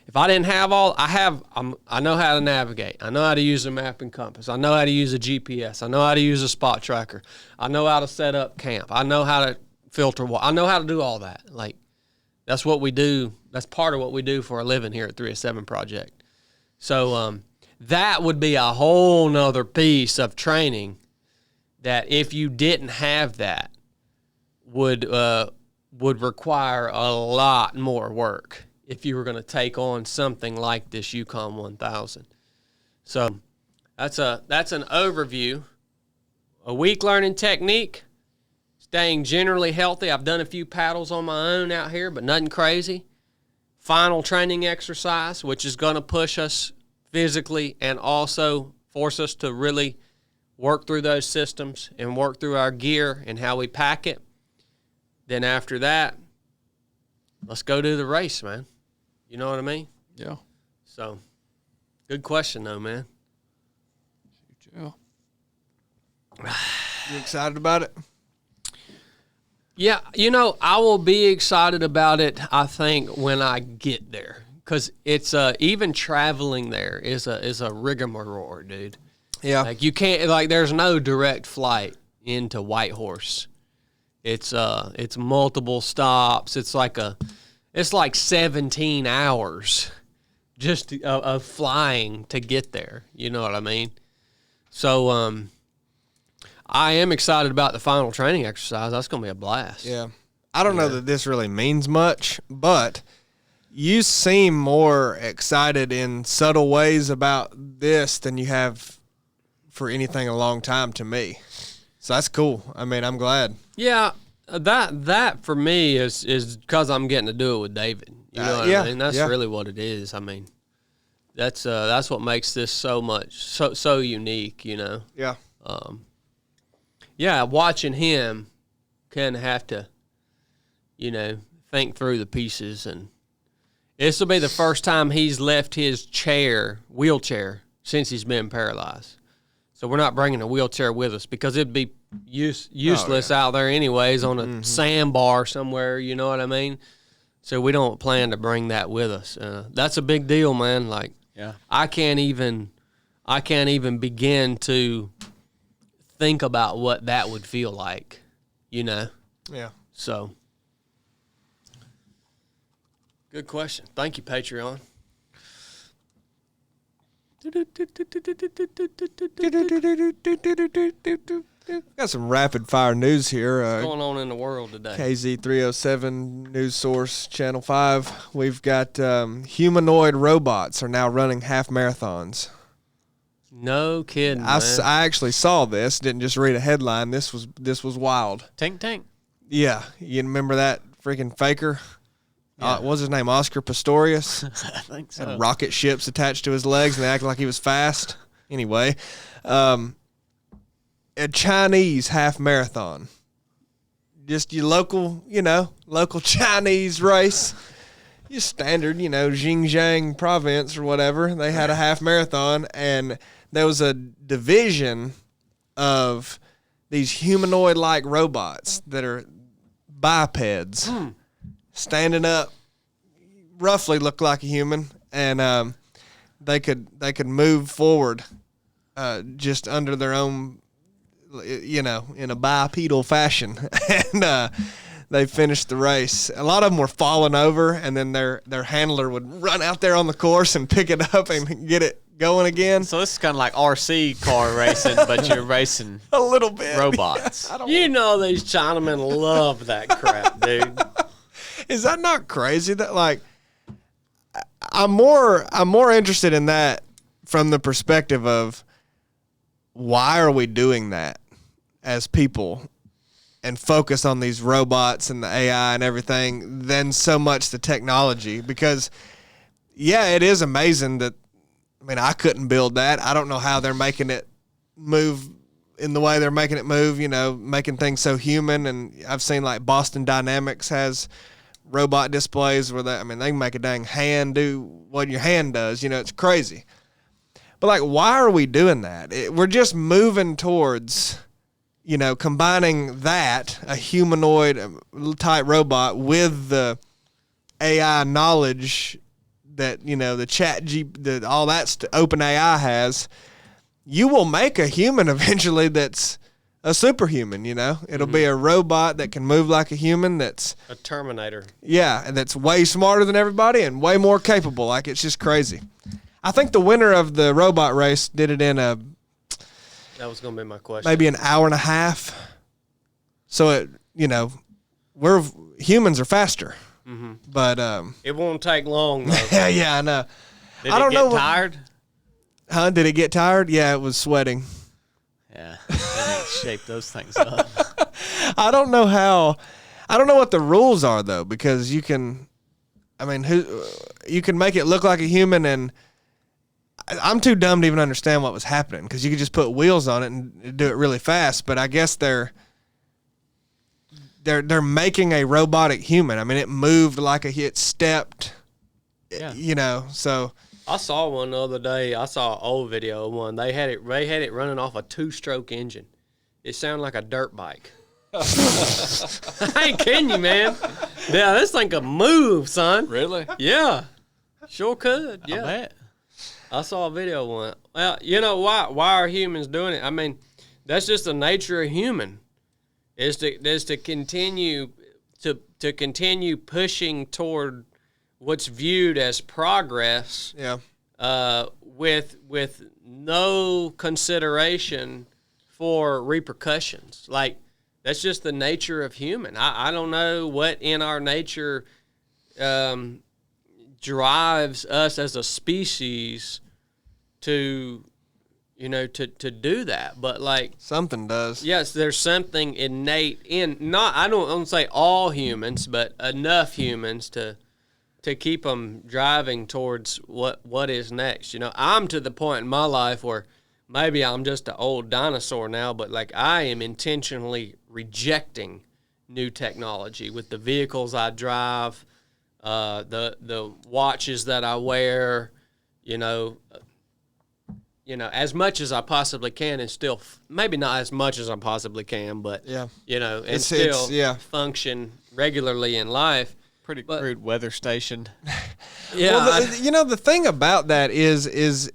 If I didn't have I know how to navigate. I know how to use a map and compass. I know how to use a GPS. I know how to use a spot tracker. I know how to set up camp. I know how to filter water. I know how to do all that. Like, that's what we do. That's part of what we do for a living here at 307 Project. So that would be a whole nother piece of training that, if you didn't have that, would would require a lot more work if you were going to take on something like this Yukon 1000. So that's an overview. A week learning technique, staying generally healthy. I've done a few paddles on my own out here, but nothing crazy. Final training exercise, which is going to push us physically and also force us to really work through those systems and work through our gear and how we pack it. Then after that, let's go do the race, man. You know what I mean? Yeah. So, good question, though, man. Yeah. You excited about it? Yeah, you know, I will be excited about it, I think, when I get there. Because it's even traveling there is a rigmarole, dude. Yeah. Like, you can't, like, there's no direct flight into Whitehorse. It's multiple stops. It's like 17 hours just of flying to get there. You know what I mean? So, I am excited about the final training exercise. That's going to be a blast. Yeah. I don't know that this really means much, but you seem more excited in subtle ways about this than you have for anything in a long time to me. So that's cool. I mean, I'm glad. Yeah, that for me is because I'm getting to do it with David. You know what I mean? That's really what it is. I mean, that's what makes this so unique, you know? Yeah. Yeah, watching him kind of have to, you know, think through the pieces. And this will be the first time he's left his wheelchair, since he's been paralyzed. So we're not bringing a wheelchair with us because it'd be useless out there anyways on a sandbar somewhere, you know what I mean? So we don't plan to bring that with us. That's a big deal, man. Like, I can't even begin to think about what that would feel like, you know? Yeah. So, good question. Thank you, Patreon. Got some rapid fire news here. What's going on in the world today? KZ307 News Source Channel 5. We've got humanoid robots are now running half marathons. No kidding, man. I actually saw this. Didn't just read a headline. This was wild. Tank. Yeah, you remember that freaking faker? What was his name? Oscar Pistorius. I think so. Had rocket ships attached to his legs, and they acted like he was fast. Anyway, a Chinese half marathon. Just your local Chinese race. Your standard, Xinjiang province or whatever. They had a half marathon, and there was a division of these humanoid-like robots that are bipeds, standing up, roughly look like a human, and they could move forward just under their own, in a bipedal fashion, and they finished the race. A lot of them were falling over, and then their handler would run out there on the course and pick it up and get it going again. So this is kind of like RC car racing, but you're racing a little bit robots. You know these Chinamen love that crap, dude. Is that not crazy? That like, I'm more interested in that from the perspective of why are we doing that as people and focus on these robots and the AI and everything than so much the technology. Because it is amazing that, I couldn't build that. I don't know how they're making it move in the way they're making it move, making things so human. And I've seen like Boston Dynamics has robot displays where they can make a dang hand do what your hand does. It's crazy. But like, why are we doing that? We're just moving towards, combining that, a humanoid type robot, with the AI knowledge that, the all that's open AI has. You will make a human eventually that's a superhuman, It'll be a robot that can move like a human, that's a Terminator. Yeah, and that's way smarter than everybody and way more capable. Like, it's just crazy. I think the winner of the robot race did it in that was going to be my question. Maybe an hour and a half. So it, humans are faster. But It won't take long, though. yeah, I know. Did I don't it get know. tired? Huh? Did it get tired? Yeah, it was sweating. Yeah, they need to shape those things up. I don't know how. I don't know what the rules are though, because you can. I mean, you can make it look like a human, and I'm too dumb to even understand what was happening because you could just put wheels on it and do it really fast. But I guess they're making a robotic human. I mean, it moved like it stepped. Yeah. You know, so. I saw one the other day. I saw an old video of one. They had it running off a 2-stroke engine. It sounded like a dirt bike. I ain't kidding you, man. Yeah, this thing could move, son. Really? Yeah, sure could. Yeah, I bet. I saw a video of one. Well, you know why? Why are humans doing it? I mean, that's just the nature of human. Is to continue to continue pushing toward what's viewed as progress. Yeah. With no consideration for repercussions. Like, that's just the nature of human. I don't know what in our nature drives us as a species to do that. But like Something does. yes, there's something innate in I don't say all humans, but enough humans to keep them driving towards what is next. You know, I'm to the point in my life where maybe I'm just an old dinosaur now, but like I am intentionally rejecting new technology with the vehicles I drive, the watches that I wear, you know, as much as I possibly can, and still maybe not as much as I possibly can, but Yeah. you know, and It's- still yeah. function regularly in life. Pretty crude weather station. Yeah, Well, the thing about that is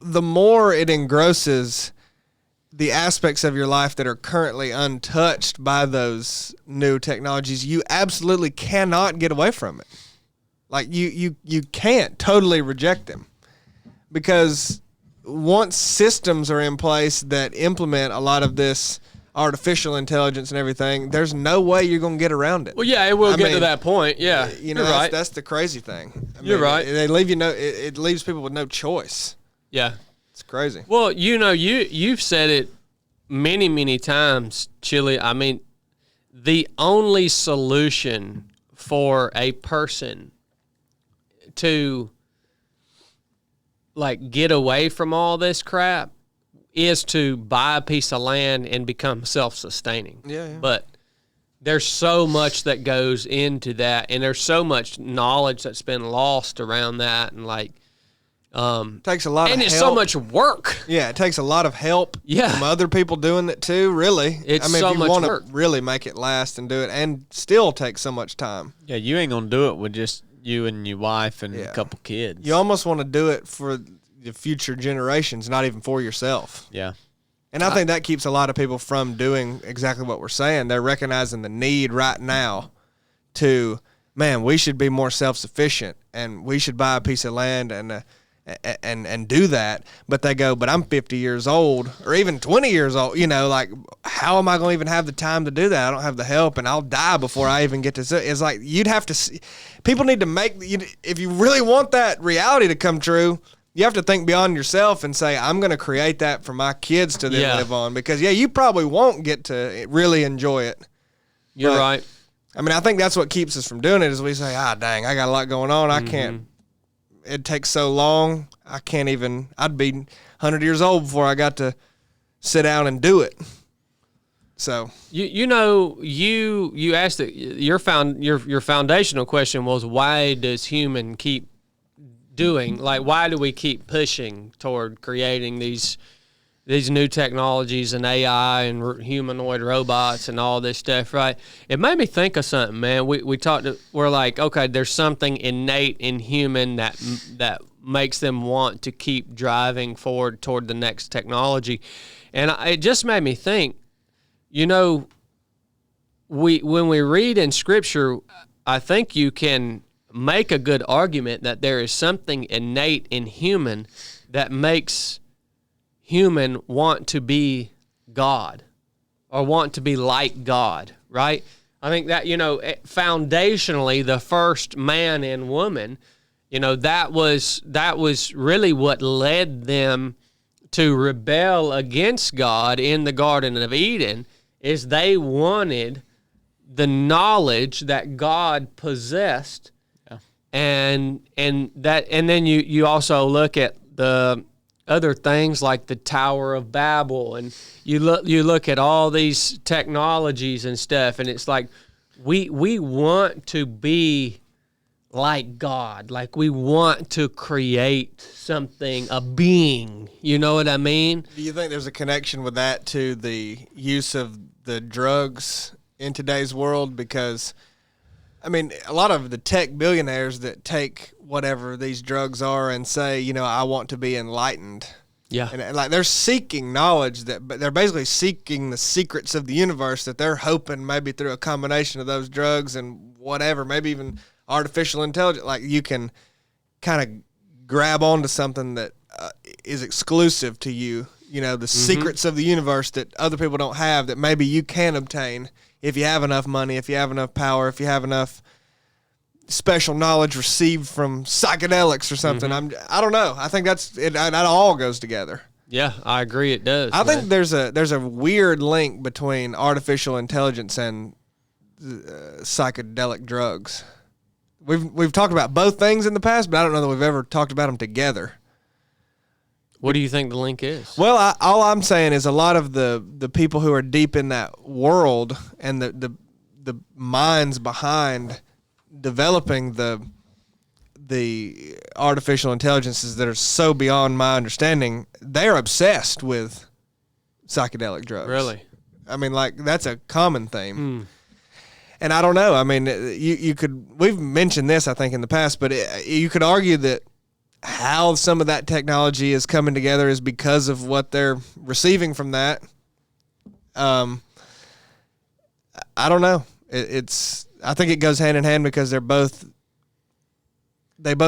the more it engrosses the aspects of your life that are currently untouched by those new technologies, you absolutely cannot get away from it. Like you can't totally reject them, because once systems are in place that implement a lot of this artificial intelligence and everything, there's no way you're going to get around it. well, yeah, it will I get to mean, that point. Yeah, You know, you're right. that's the crazy thing. I You're mean, right. They leave it leaves people with no choice. Yeah. It's crazy. Well, you know, you've said it many, many times, Chili. I mean, the only solution for a person to like get away from all this crap is to buy a piece of land and become self-sustaining. Yeah. But there's so much that goes into that, and there's so much knowledge that's been lost around that, and like, It takes a lot and of it's help. so much work. Yeah, it takes a lot of help Yeah. from other people doing it too, really. It's I mean, so if you much want work. to really make it last and do it and still take so much time. Yeah, you ain't gonna do it with just you and your wife and Yeah. a couple kids. You almost want to do it for the future generations, not even for yourself. Yeah. And I think that keeps a lot of people from doing exactly what we're saying. They're recognizing the need right now to, man, we should be more self-sufficient and we should buy a piece of land and do that. But they go, but I'm 50 years old or even 20 years old. You know, like, how am I going to even have the time to do that? I don't have the help, and I'll die before I even get to see. It's like you'd have to see. People need to if you really want that reality to come true, you have to think beyond yourself and say, I'm going to create that for my kids to then Yeah. live on. Because, yeah, you probably won't get to really enjoy it. You're But, right. I mean, I think that's what keeps us from doing it is we say, dang, I got a lot going on. I can't. It takes so long. I can't even. I'd be 100 years old before I got to sit down and do it. So You asked it, your foundational question was, why does human keep doing, like, why do we keep pushing toward creating these new technologies and AI and humanoid robots and all this stuff, right? It made me think of something, man. We're like, okay, there's something innate in human that makes them want to keep driving forward toward the next technology. And it just made me think, you know, when we read in Scripture, I think you can make a good argument that there is something innate in human that makes human want to be God or want to be like God, right? I think that, foundationally, the first man and woman, that was really what led them to rebel against God in the Garden of Eden, is they wanted the knowledge that God possessed. Yeah. And then you also look at the other things like the Tower of Babel, and you look at all these technologies and stuff, and it's like we want to be like God, like we want to create something, a being. You know what I mean? Do you think there's a connection with that to the use of the drugs in today's world? Because I mean, a lot of the tech billionaires that take whatever these drugs are and say, I want to be enlightened. Yeah. And like they're seeking knowledge, but they're basically seeking the secrets of the universe that they're hoping maybe through a combination of those drugs and whatever, maybe even artificial intelligence, like you can kind of grab onto something that is exclusive to you, the secrets of the universe that other people don't have, that maybe you can obtain if you have enough money, if you have enough power, if you have enough special knowledge received from psychedelics or something. I don't know. I think that all goes together. Yeah, I agree. It does. I think there's a weird link between artificial intelligence and psychedelic drugs. We've talked about both things in the past, but I don't know that we've ever talked about them together. What do you think the link is? Well, all I'm saying is a lot of the people who are deep in that world and the minds behind developing the artificial intelligences that are so beyond my understanding, they're obsessed with psychedelic drugs. Really? I mean, like, that's a common theme. And I don't know. I mean, we've mentioned this, I think, in the past, but you could argue that how some of that technology is coming together is because of what they're receiving from that. I don't know. I think it goes hand in hand because they both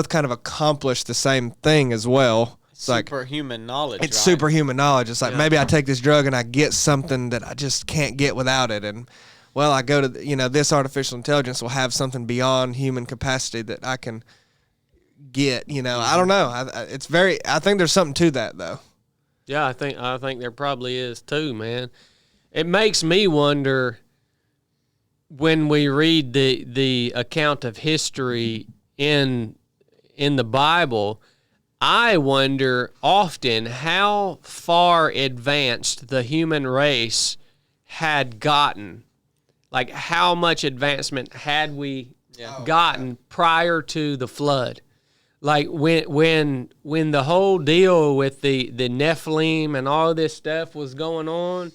kind of accomplish the same thing as well. It's superhuman knowledge. It's superhuman knowledge. It's like maybe I take this drug and I get something that I just can't get without it. And well, I go to this artificial intelligence will have something beyond human capacity that I can get. I don't know. I think there's something to that though. Yeah, I think there probably is too, man. It makes me wonder when we read the account of history in the Bible. I wonder often how far advanced the human race had gotten. Like, how much advancement had we gotten prior to the flood? Like, when the whole deal with the Nephilim and all this stuff was going on,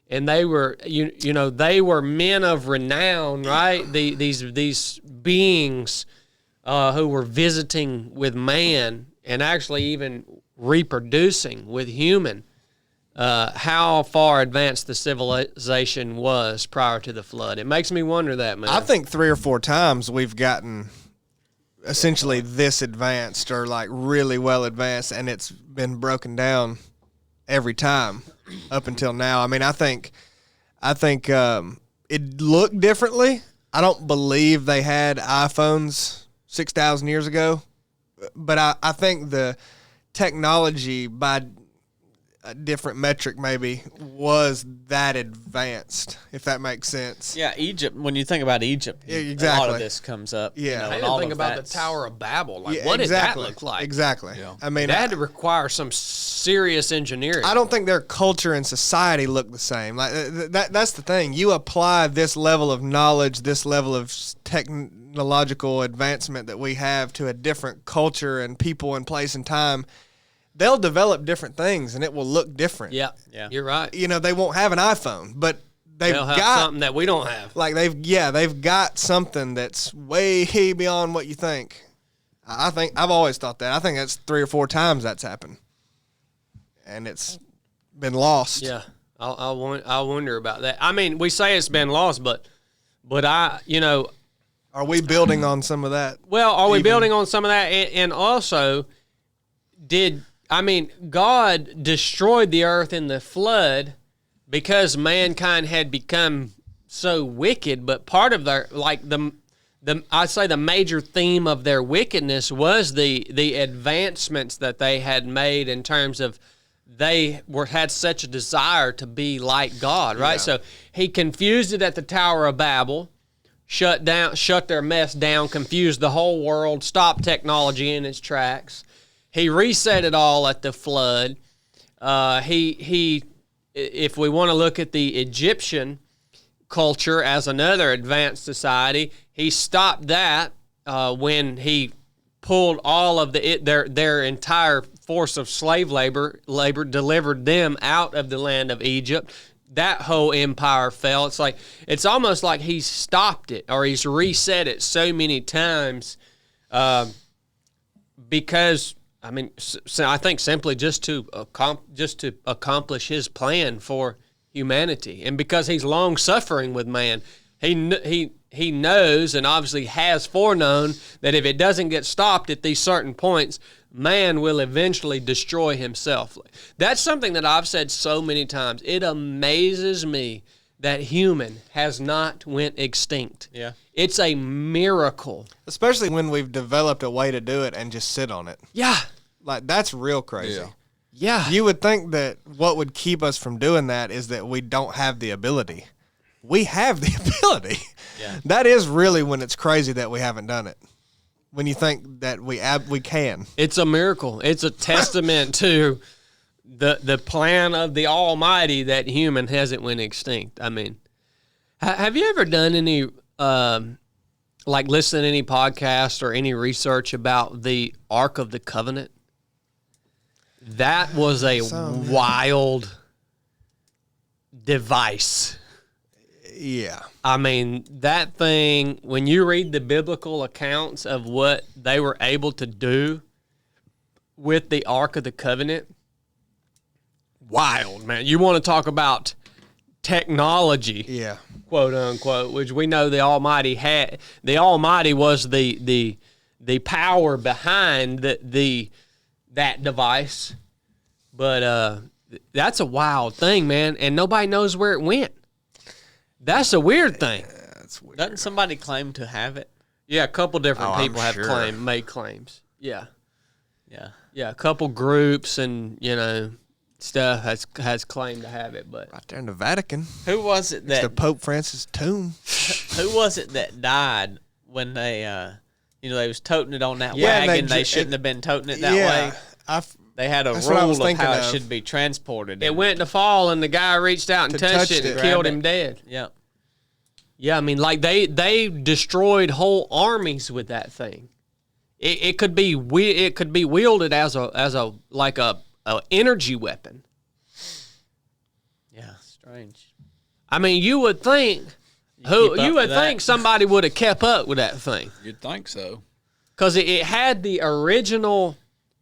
and they were they were men of renown, right? These beings who were visiting with man and actually even reproducing with human. How far advanced the civilization was prior to the flood. It makes me wonder that, man. I think 3 or 4 times we've gotten essentially this advanced or like really well advanced, and it's been broken down every time up until now. I mean, I think it looked differently. I don't believe they had iPhones 6,000 years ago, but I think the technology by a different metric maybe was that advanced, if that makes sense. Yeah, Egypt, when you think about Egypt, exactly. A lot of this comes up. Yeah. I didn't think about the Tower of Babel. Like, what did that look like? Exactly. Yeah. I mean, that had to require some serious engineering. I don't think their culture and society look the same. Like that's the thing. You apply this level of knowledge, this level of technological advancement that we have to a different culture and people and place and time, they'll develop different things, and it will look different. Yeah, you're right. They won't have an iPhone, but they'll have something that we don't have. Like they've got something that's way beyond what you think. I think I've always thought that. I think that's 3 or 4 times that's happened, and it's been lost. Yeah, I wonder about that. I mean, we say it's been lost, but are we building on some of that? Well, are we building on some of that, and also God destroyed the earth in the flood because mankind had become so wicked, but part of their I'd say the major theme of their wickedness was the advancements that they had made in terms of had such a desire to be like God, right? Yeah. So he confused it at the Tower of Babel, shut their mess down, confused the whole world, stopped technology in its tracks. He reset it all at the flood. He if we want to look at the Egyptian culture as another advanced society, he stopped that when he pulled all of their entire force of slave labor, delivered them out of the land of Egypt. That whole empire fell. It's almost like he's stopped it, or he's reset it so many times, because I think simply just to accomplish his plan for humanity, and because he's long suffering with man, he knows and obviously has foreknown that if it doesn't get stopped at these certain points, man will eventually destroy himself. That's something that I've said so many times. It amazes me that human has not went extinct. Yeah. It's a miracle. Especially when we've developed a way to do it and just sit on it. Yeah. Like, that's real crazy. Yeah. You would think that what would keep us from doing that is that we don't have the ability. We have the ability. Yeah. That is really when it's crazy that we haven't done it. When you think that we can. It's a miracle. It's a testament to the plan of the Almighty that human hasn't went extinct. I mean, have you ever done any, listen to any podcast or any research about the Ark of the Covenant? That was a wild device. Yeah. I mean, that thing, when you read the biblical accounts of what they were able to do with the Ark of the Covenant, wild, man. You want to talk about technology, yeah, quote unquote, which we know the Almighty had. The Almighty was the power behind that device, but that's a wild thing, man, and nobody knows where it went. That's a weird thing. That's weird. Doesn't somebody claim to have it? Yeah, a couple different people have made claims. Yeah, a couple groups and stuff has claimed to have it, but right there in the Vatican. Who was it that the Pope Francis tomb? Who was it that died when they they was toting it on that wagon? They shouldn't have been toting it that way. They had a rule of how it should be transported. It went to fall, and the guy reached out and touched it and killed him dead. Yeah. Yeah, I mean, like they destroyed whole armies with that thing. It could be wielded as a energy weapon. Yeah, strange. I mean, you would think somebody would have kept up with that thing. You'd think so, because it had the original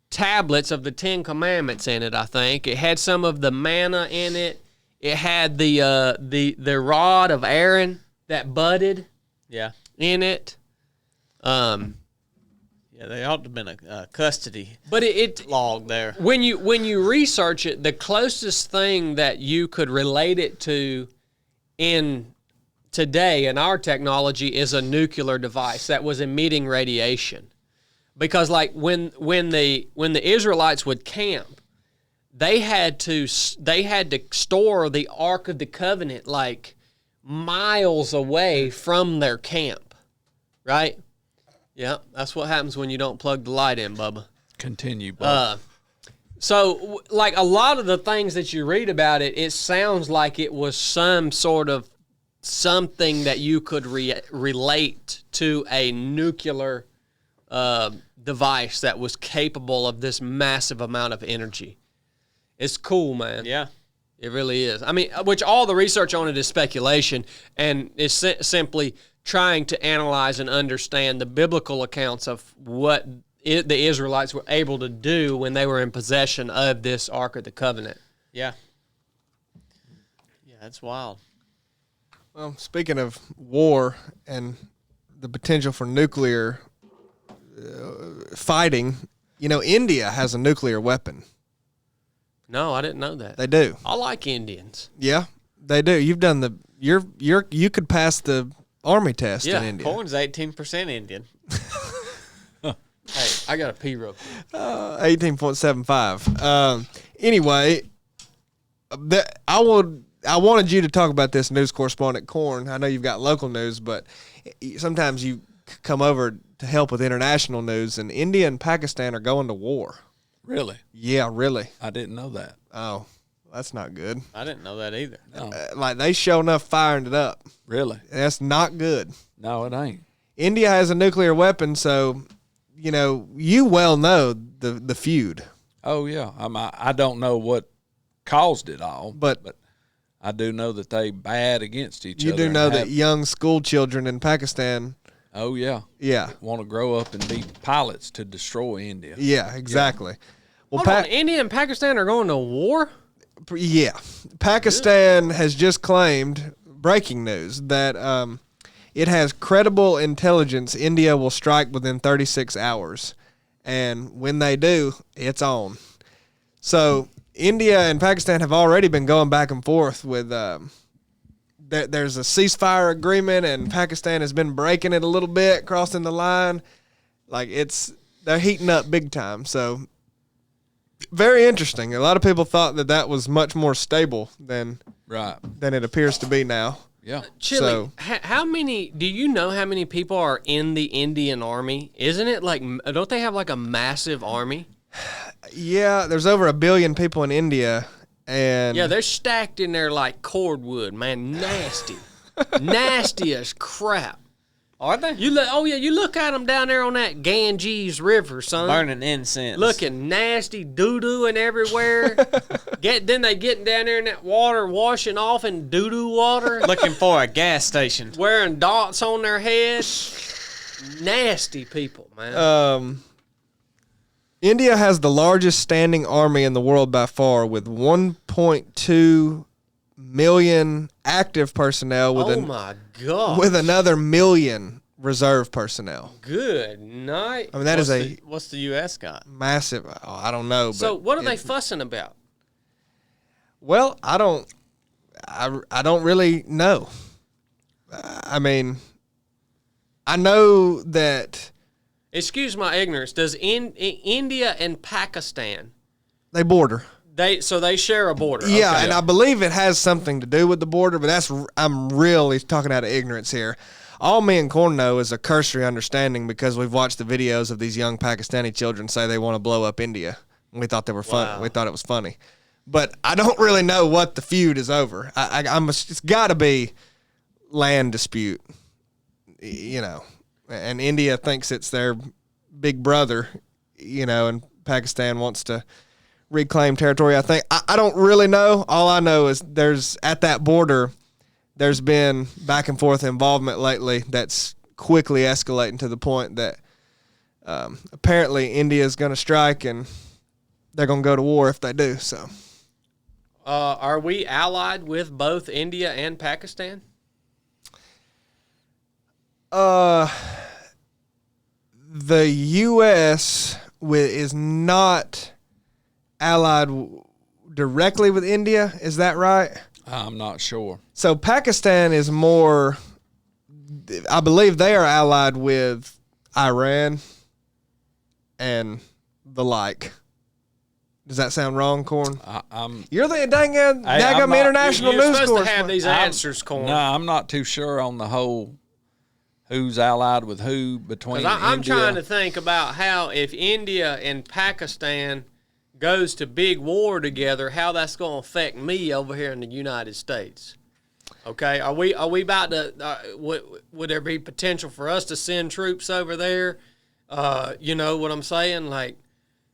tablets of the Ten Commandments in it. I think it had some of the manna in it. It had the rod of Aaron that budded. Yeah. In it. Yeah, they ought to have been a custody. But it log there. When you research it, the closest thing that you could relate it to in today in our technology is a nuclear device that was emitting radiation. Because like when the Israelites would camp, they had to store the Ark of the Covenant like miles away from their camp, right? Yeah, that's what happens when you don't plug the light in, Bubba. Continue, Bubba. So like a lot of the things that you read about it, it sounds like it was some sort of something that you could relate to a nuclear device that was capable of this massive amount of energy. It's cool, man. Yeah. It really is. I mean, which all the research on it is speculation, and it's simply trying to analyze and understand the biblical accounts of what the Israelites were able to do when they were in possession of this Ark of the Covenant. Yeah. Yeah, that's wild. Well, speaking of war and the potential for nuclear fighting, India has a nuclear weapon. No, I didn't know that. They do. I like Indians. Yeah. They do. You've done you could pass the Army test in India. Corn's 18% Indian. Hey, I got to pee real quick. 18.75. Anyway, I wanted you to talk about this, news correspondent Corn. I know you've got local news, but sometimes you come over to help with international news, and India and Pakistan are going to war. Really? Yeah, really. I didn't know that. Oh, that's not good. I didn't know that either. No. Like, they show enough firing it up. Really? That's not good. No, it ain't. India has a nuclear weapon, so, you well know the feud. Oh, yeah. I don't know what caused it all, But I do know that they bad against each you other. do know that young school children in Pakistan, Oh, yeah. yeah, Want to grow up and be pilots to destroy India. yeah, exactly. Well, Hold on, India and Pakistan are going to war? yeah, Pakistan has just claimed, breaking news, that it has credible intelligence India will strike within 36 hours. And when they do, it's on. So India and Pakistan have already been going back and forth with there's a ceasefire agreement, and Pakistan has been breaking it a little bit, crossing the line. Like, they're heating up big time. So very interesting. A lot of people thought that was much more stable than it appears to be now. Yeah. Chili, So- how many, do you know how many people are in the Indian army? Isn't it like, don't they have like a massive army? Yeah, there's over 1 billion people in India, and Yeah, they're stacked in there like cordwood, man. Nasty. Nasty as crap. Are they? You look at them down there on that Ganges River, son. Burning incense. Looking nasty, doo-dooing everywhere. Then they getting down there in that water, washing off in doo-doo water. Looking for a gas station. Wearing dots on their head. Nasty people, man. India has the largest standing army in the world by far, with 1.2 million active personnel oh my God. with another million reserve personnel. Good night. I mean, that is What's the U.S. got? massive. I don't know. So but what are they fussing about? Well, I don't really know. I mean, I know that Excuse my ignorance. Does India and Pakistan, they border. they share a border? Yeah, Okay. and I believe it has something to do with the border, but I'm really talking out of ignorance here. All me and Corn know is a cursory understanding because we've watched the videos of these young Pakistani children say they want to blow up India. We thought they were fun. Wow. We thought it was funny, but I don't really know what the feud is over. It's got to be land dispute, and India thinks it's their big brother, and Pakistan wants to reclaim territory. I think I don't really know. All I know is at that border, there's been back and forth involvement lately that's quickly escalating to the point that apparently India is going to strike and they're going to go to war if they do. So, Are we allied with both India and Pakistan? The U.S. is not allied directly with India. Is that right? I'm not sure. So Pakistan is more, I believe they are allied with Iran and the like. Does that sound wrong, Corn? You're the dang international You're news supposed to correspondent. have these answers, Corn. No, I'm not too sure on the whole who's allied with who between I'm India. trying to think about how if India and Pakistan goes to big war together, how that's going to affect me over here in the United States. Okay, are we about to? Would there be potential for us to send troops over there? You know what I'm saying? Like,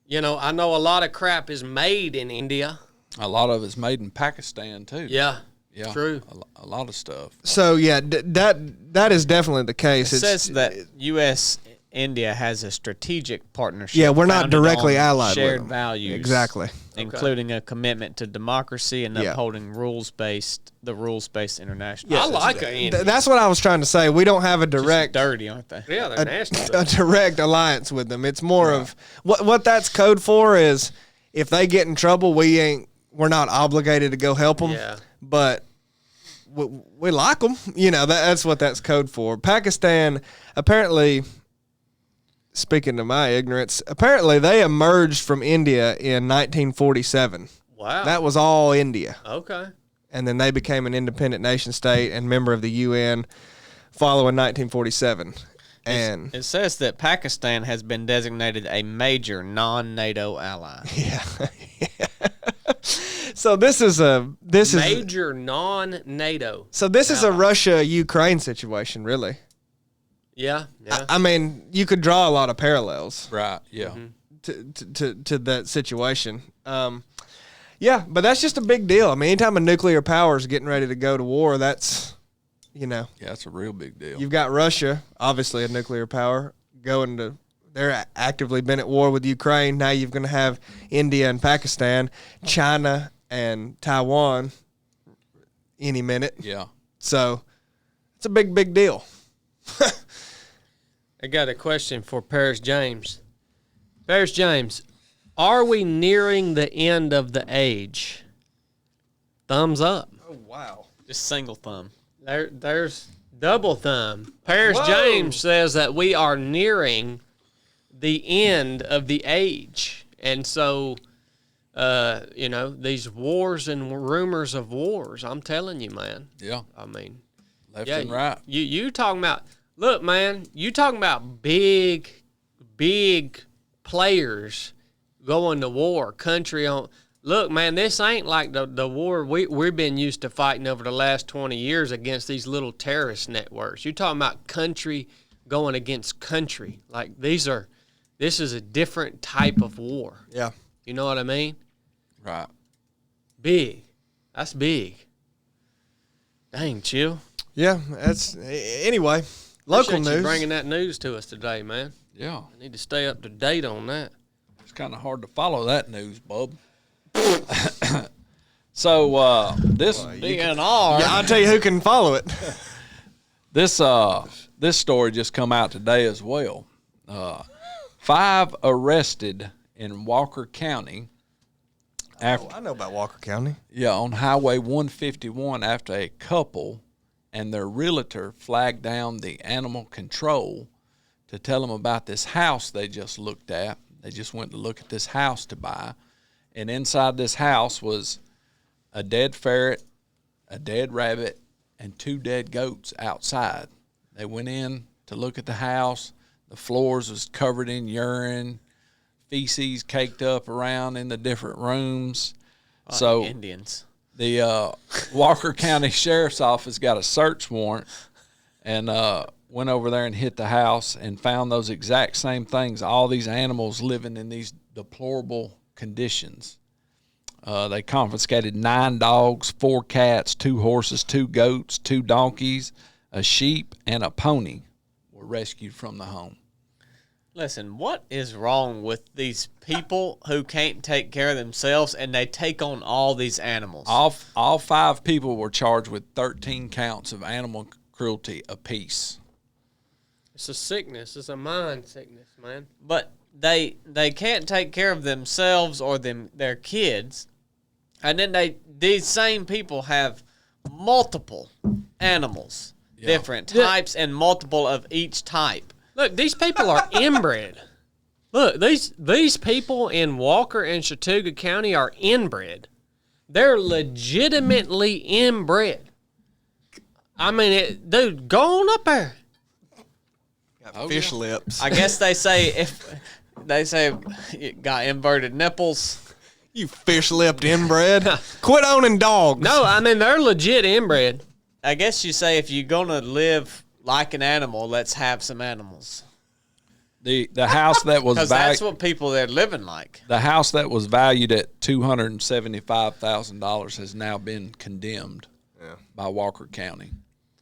I know a lot of crap is made in India. A lot of it's made in Pakistan too. Yeah, Yeah, true. A lot of stuff. So yeah, that is definitely the case. It says that U.S. India has a strategic partnership. Yeah, we're not founded directly on allied with shared them. values. Exactly. Including a commitment to democracy and Yeah. upholding the rules-based international. I like India. That's what I was trying to say. We don't have a direct Dirty, aren't they? Yeah, they're nasty. a direct alliance with them. It's more of what that's code for is if they get in trouble, we're not obligated to go help them. Yeah. But we like them. You know, that's what that's code for. Pakistan, apparently, speaking to my ignorance, apparently they emerged from India in 1947. Wow. That was all India. Okay. And then they became an independent nation state and member of the UN following 1947. And it says that Pakistan has been designated a major non-NATO ally. Yeah. So this is major non-NATO. So this is a Russia-Ukraine situation, really. Yeah. I mean, you could draw a lot of parallels. Right. Yeah. To that situation. Yeah, but that's just a big deal. I mean, anytime a nuclear power is getting ready to go to war, that's, Yeah, that's a real big deal. You've got Russia, obviously a nuclear power, they're actively been at war with Ukraine. Now you're going to have India and Pakistan, China and Taiwan any minute. Yeah. So it's a big, big deal. I got a question for Paris James. Paris James, are we nearing the end of the age? Thumbs up. Oh, wow. Just single thumb. There's double thumb. Paris James says that we are nearing the end of the age. And so, these wars and rumors of wars, I'm telling you, man. Yeah. I mean, left and right. You talking about, look, man, you talking about big players going to war, country on. Look, man, this ain't like the war we've been used to fighting over the last 20 years against these little terrorist networks. You're talking about country going against country. Like this is a different type of war. Yeah. You know what I mean? Right. Big. That's big. Dang, chill. Yeah, that's anyway. Local Appreciate news. you bringing that news to us today, man. Yeah. I need to stay up to date on that. It's kind of hard to follow that news, bub. So this DNR. Yeah, I'll tell you who can follow it. this story just come out today as well. 5 arrested in Walker County after I know about Walker County. on Highway 151 after a couple and their realtor flagged down the animal control to tell them about this house they just looked at. They just went to look at this house to buy. And inside this house was a dead ferret, a dead rabbit, and 2 dead goats outside. They went in to look at the house. The floors was covered in urine, feces caked up around in the different rooms. So Indians. the Walker County Sheriff's Office got a search warrant and went over there and hit the house and found those exact same things, all these animals living in these deplorable conditions. They confiscated 9 dogs, 4 cats, 2 horses, 2 goats, 2 donkeys, a sheep, and a pony were rescued from the home. Listen, what is wrong with these people who can't take care of themselves and they take on all these animals? All 5 people were charged with 13 counts of animal cruelty apiece. It's a sickness. It's a mind sickness, man. But they can't take care of themselves or their kids, and then these same people have multiple animals, different types, and multiple of each type. Look, these people are inbred. Look, these people in Walker and Chattooga County are inbred. They're legitimately inbred. I mean, dude, go on up there. Fish lips. I guess they say it got inverted nipples. You fish-lipped inbred. Quit owning dogs. No, I mean, they're legit inbred. I guess you say if you're gonna live like an animal, let's have some animals. The house that was Because that's what people are living like. the house that was valued at $275,000 has now been condemned by Walker County.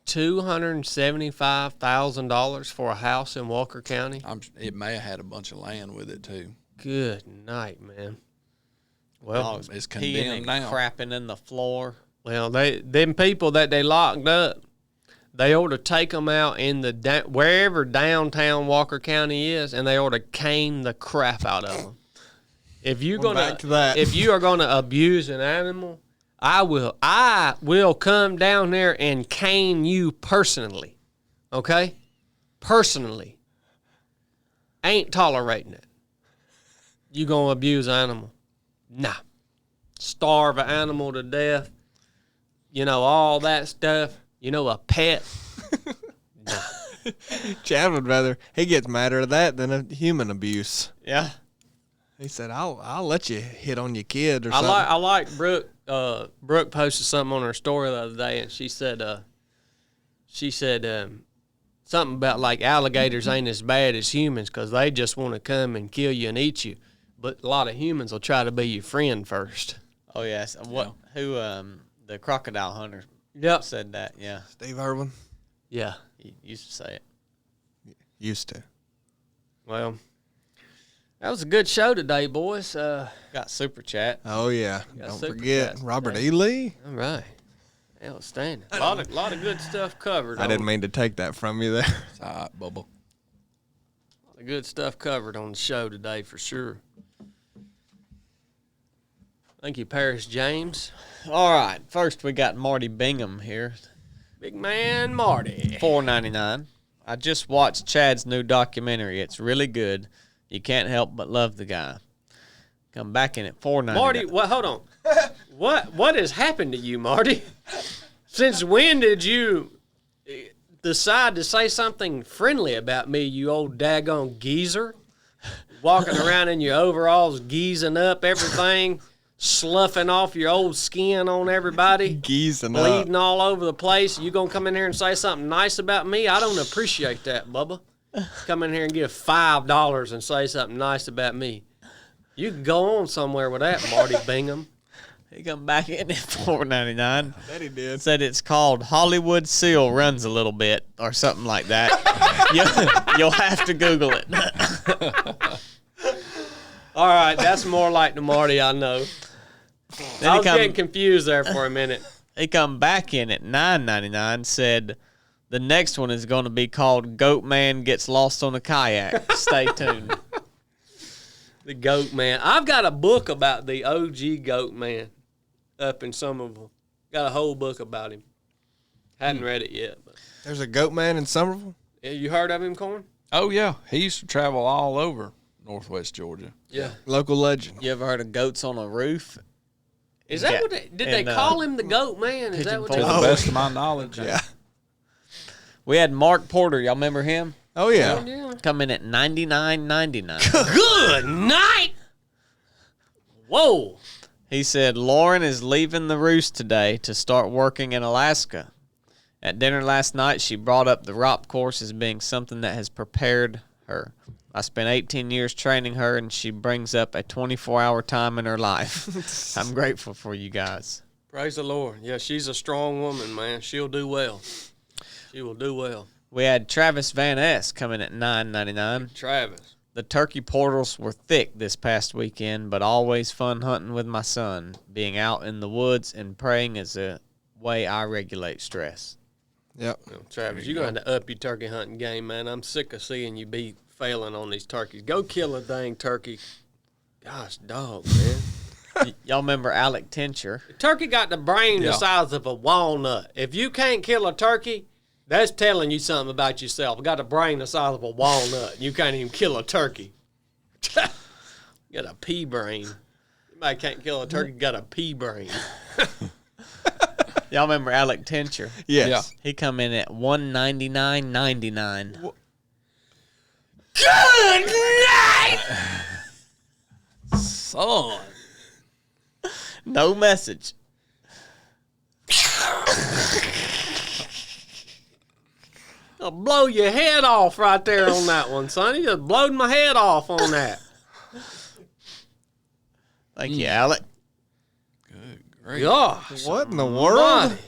$275,000 for a house in Walker County. It may have had a bunch of land with it too. Good night, man. Well, Dogs it's peeing condemned and now. crapping in the floor. well, them people that they locked up, they ought to take them out in wherever downtown Walker County is, and they ought to cane the crap out of them. If you're Back to that. if you are gonna abuse an animal, I will come down there and cane you personally. Okay? Personally. Ain't tolerating it. You gonna abuse an animal? Nah. Starve an animal to death. All that stuff. A pet. Nah. Chad would rather, he gets madder at that than a human abuse. Yeah. He said, I'll let you hit on your kid or something. I like Brooke. Brooke posted something on her story the other day, and she said something about like alligators ain't as bad as humans because they just want to come and kill you and eat you. But a lot of humans will try to be your friend first. Oh yes. Who the crocodile hunter? Yep. Said that. Yeah. Steve Irwin? Yeah. He used to say it. Used to. Well, that was a good show today, boys. Got super chat. Oh, yeah. Got Don't super forget chats Robert today. E. Lee. All right. Outstanding. A lot of good stuff covered. I didn't mean to take that from you there. It's all right, Bubba. A lot of good stuff covered on the show today for sure. Thank you, Paris James. All right. First, we got Marty Bingham here. Big man Marty. $4.99. I just watched Chad's new documentary. It's really good. You can't help but love the guy. Come back in at $4.99. Marty, hold on. What has happened to you, Marty? Since when did you decide to say something friendly about me, you old daggone geezer? Walking around in your overalls, geezing up everything, sloughing off your old skin on everybody, Geezing bleeding all over the place. You gonna come in here and say something nice about me? I don't appreciate that, Bubba. Come in here and give $5 and say something nice about me. You can go on somewhere with that, Marty Bingham. He come back in at $4.99. I bet he did. Said it's called Hollywood Seal Runs a Little Bit or something like that. You'll have to Google it. All right, that's more like the Marty I know. Then I was getting confused there for a minute. He come back in at $9.99. Said the next one is going to be called Goat Man Gets Lost on a Kayak. Stay tuned. The Goat Man. I've got a book about the OG Goat Man up in Somerville. Got a whole book about him. Hadn't read it yet. But. There's a goat man in Somerville? Yeah, you heard of him, Corn? Oh, yeah. He used to travel all over Northwest Georgia. Yeah. Local legend. You ever heard of goats on a roof? Is that what did they call him the Goat Man? Is that what To they the call best of my knowledge. Yeah. We had Mark Porter. Y'all remember him? Oh, yeah. him? Come in at $99.99. Good night. Whoa. He said Lauren is leaving the roost today to start working in Alaska. At dinner last night, she brought up the ROP course as being something that has prepared her. I spent 18 years training her, and she brings up a 24-hour time in her life. I'm grateful for you guys. Praise the Lord. Yeah, she's a strong woman, man. She'll do well. She will do well. We had Travis Van S coming at $9.99. Travis. The turkey portals were thick this past weekend, but always fun hunting with my son. Being out in the woods and praying is a way I regulate stress. Yep. Well, Travis, you're going to up your turkey hunting game, man. I'm sick of seeing you be failing on these turkeys. Go kill a dang turkey. Gosh, dog, man. Y'all remember Alec Tincher? The turkey got the brain the size of a walnut. If you can't kill a turkey, that's telling you something about yourself. Got a brain the size of a walnut. You can't even kill a turkey. You got a pea brain. Anybody can't kill a turkey, got a pea brain. Y'all remember Alec Tincher? Yes. Yeah. He come in at $199.99. Good night! Son. No message. I'll blow your head off right there on that one, son. You just blowed my head off on that. Thank you, Alec. Good grief. Gosh. What in the world? Almighty.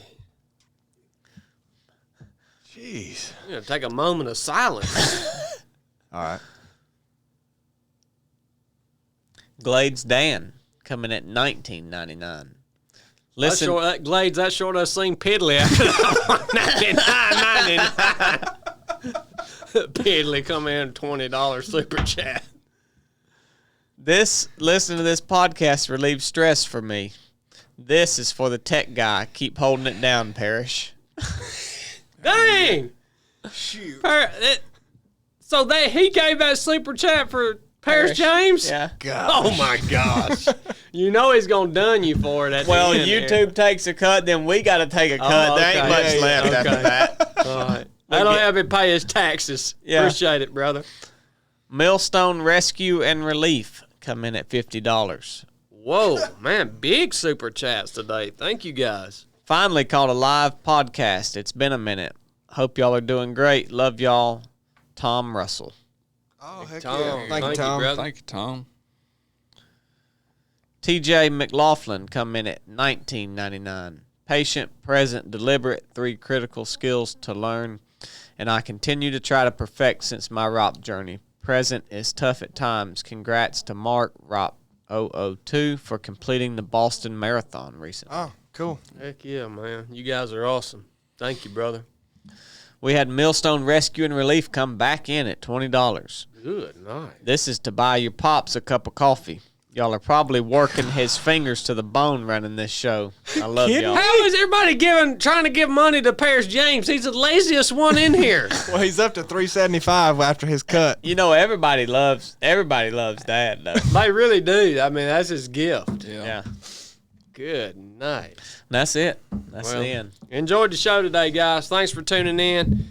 Jeez. I'm going to take a moment of silence. All right. Glades Dan coming at $19.99. Listen, That Glades, that sure does seem piddly after that $99.99. Piddly come in, $20 super chat. listening to this podcast relieves stress for me. This is for the tech guy. Keep holding it down, Parrish. Dang! Shoot. So he gave that super chat for Paris James? Yeah. God. Oh my gosh. You know he's gonna dun you for it at Well, the end YouTube takes a cut, then we got to take a cut. There ain't much left after that. All right. I don't have him pay his taxes. Yeah. Appreciate it, brother. Millstone Rescue and Relief come in at $50. Whoa, man, big super chats today. Thank you guys. Finally caught a live podcast. It's been a minute. Hope y'all are doing great. Love y'all. Tom Russell. Oh, heck Tom. yeah. Thank you, Thank you, Tom. brother. Thank you, Tom. TJ McLaughlin come in at $19.99. Patient, present, deliberate, 3 critical skills to learn, and I continue to try to perfect since my ROP journey. Present is tough at times. Congrats to Mark ROP 002 for completing the Boston Marathon recently. Oh, cool. Heck yeah, man. You guys are awesome. Thank you, brother. We had Millstone Rescue and Relief come back in at $20. Good night. This is to buy your pops a cup of coffee. Y'all are probably working his fingers to the bone running this show. I love y'all. How is everybody trying to give money to Paris James? He's the laziest one in here. Well, he's up to $375 after his cut. You know, everybody loves Dad, though. They really do. I mean, that's his gift. Yeah. Good night. That's it. That's the end. Enjoyed the show today, guys. Thanks for tuning in.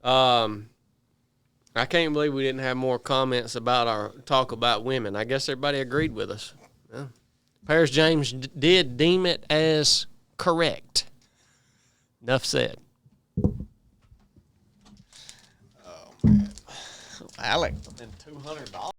I can't believe we didn't have more comments about our talk about women. I guess everybody agreed with us. Yeah. Paris James did deem it as correct. Nuff said. Alec, and $200.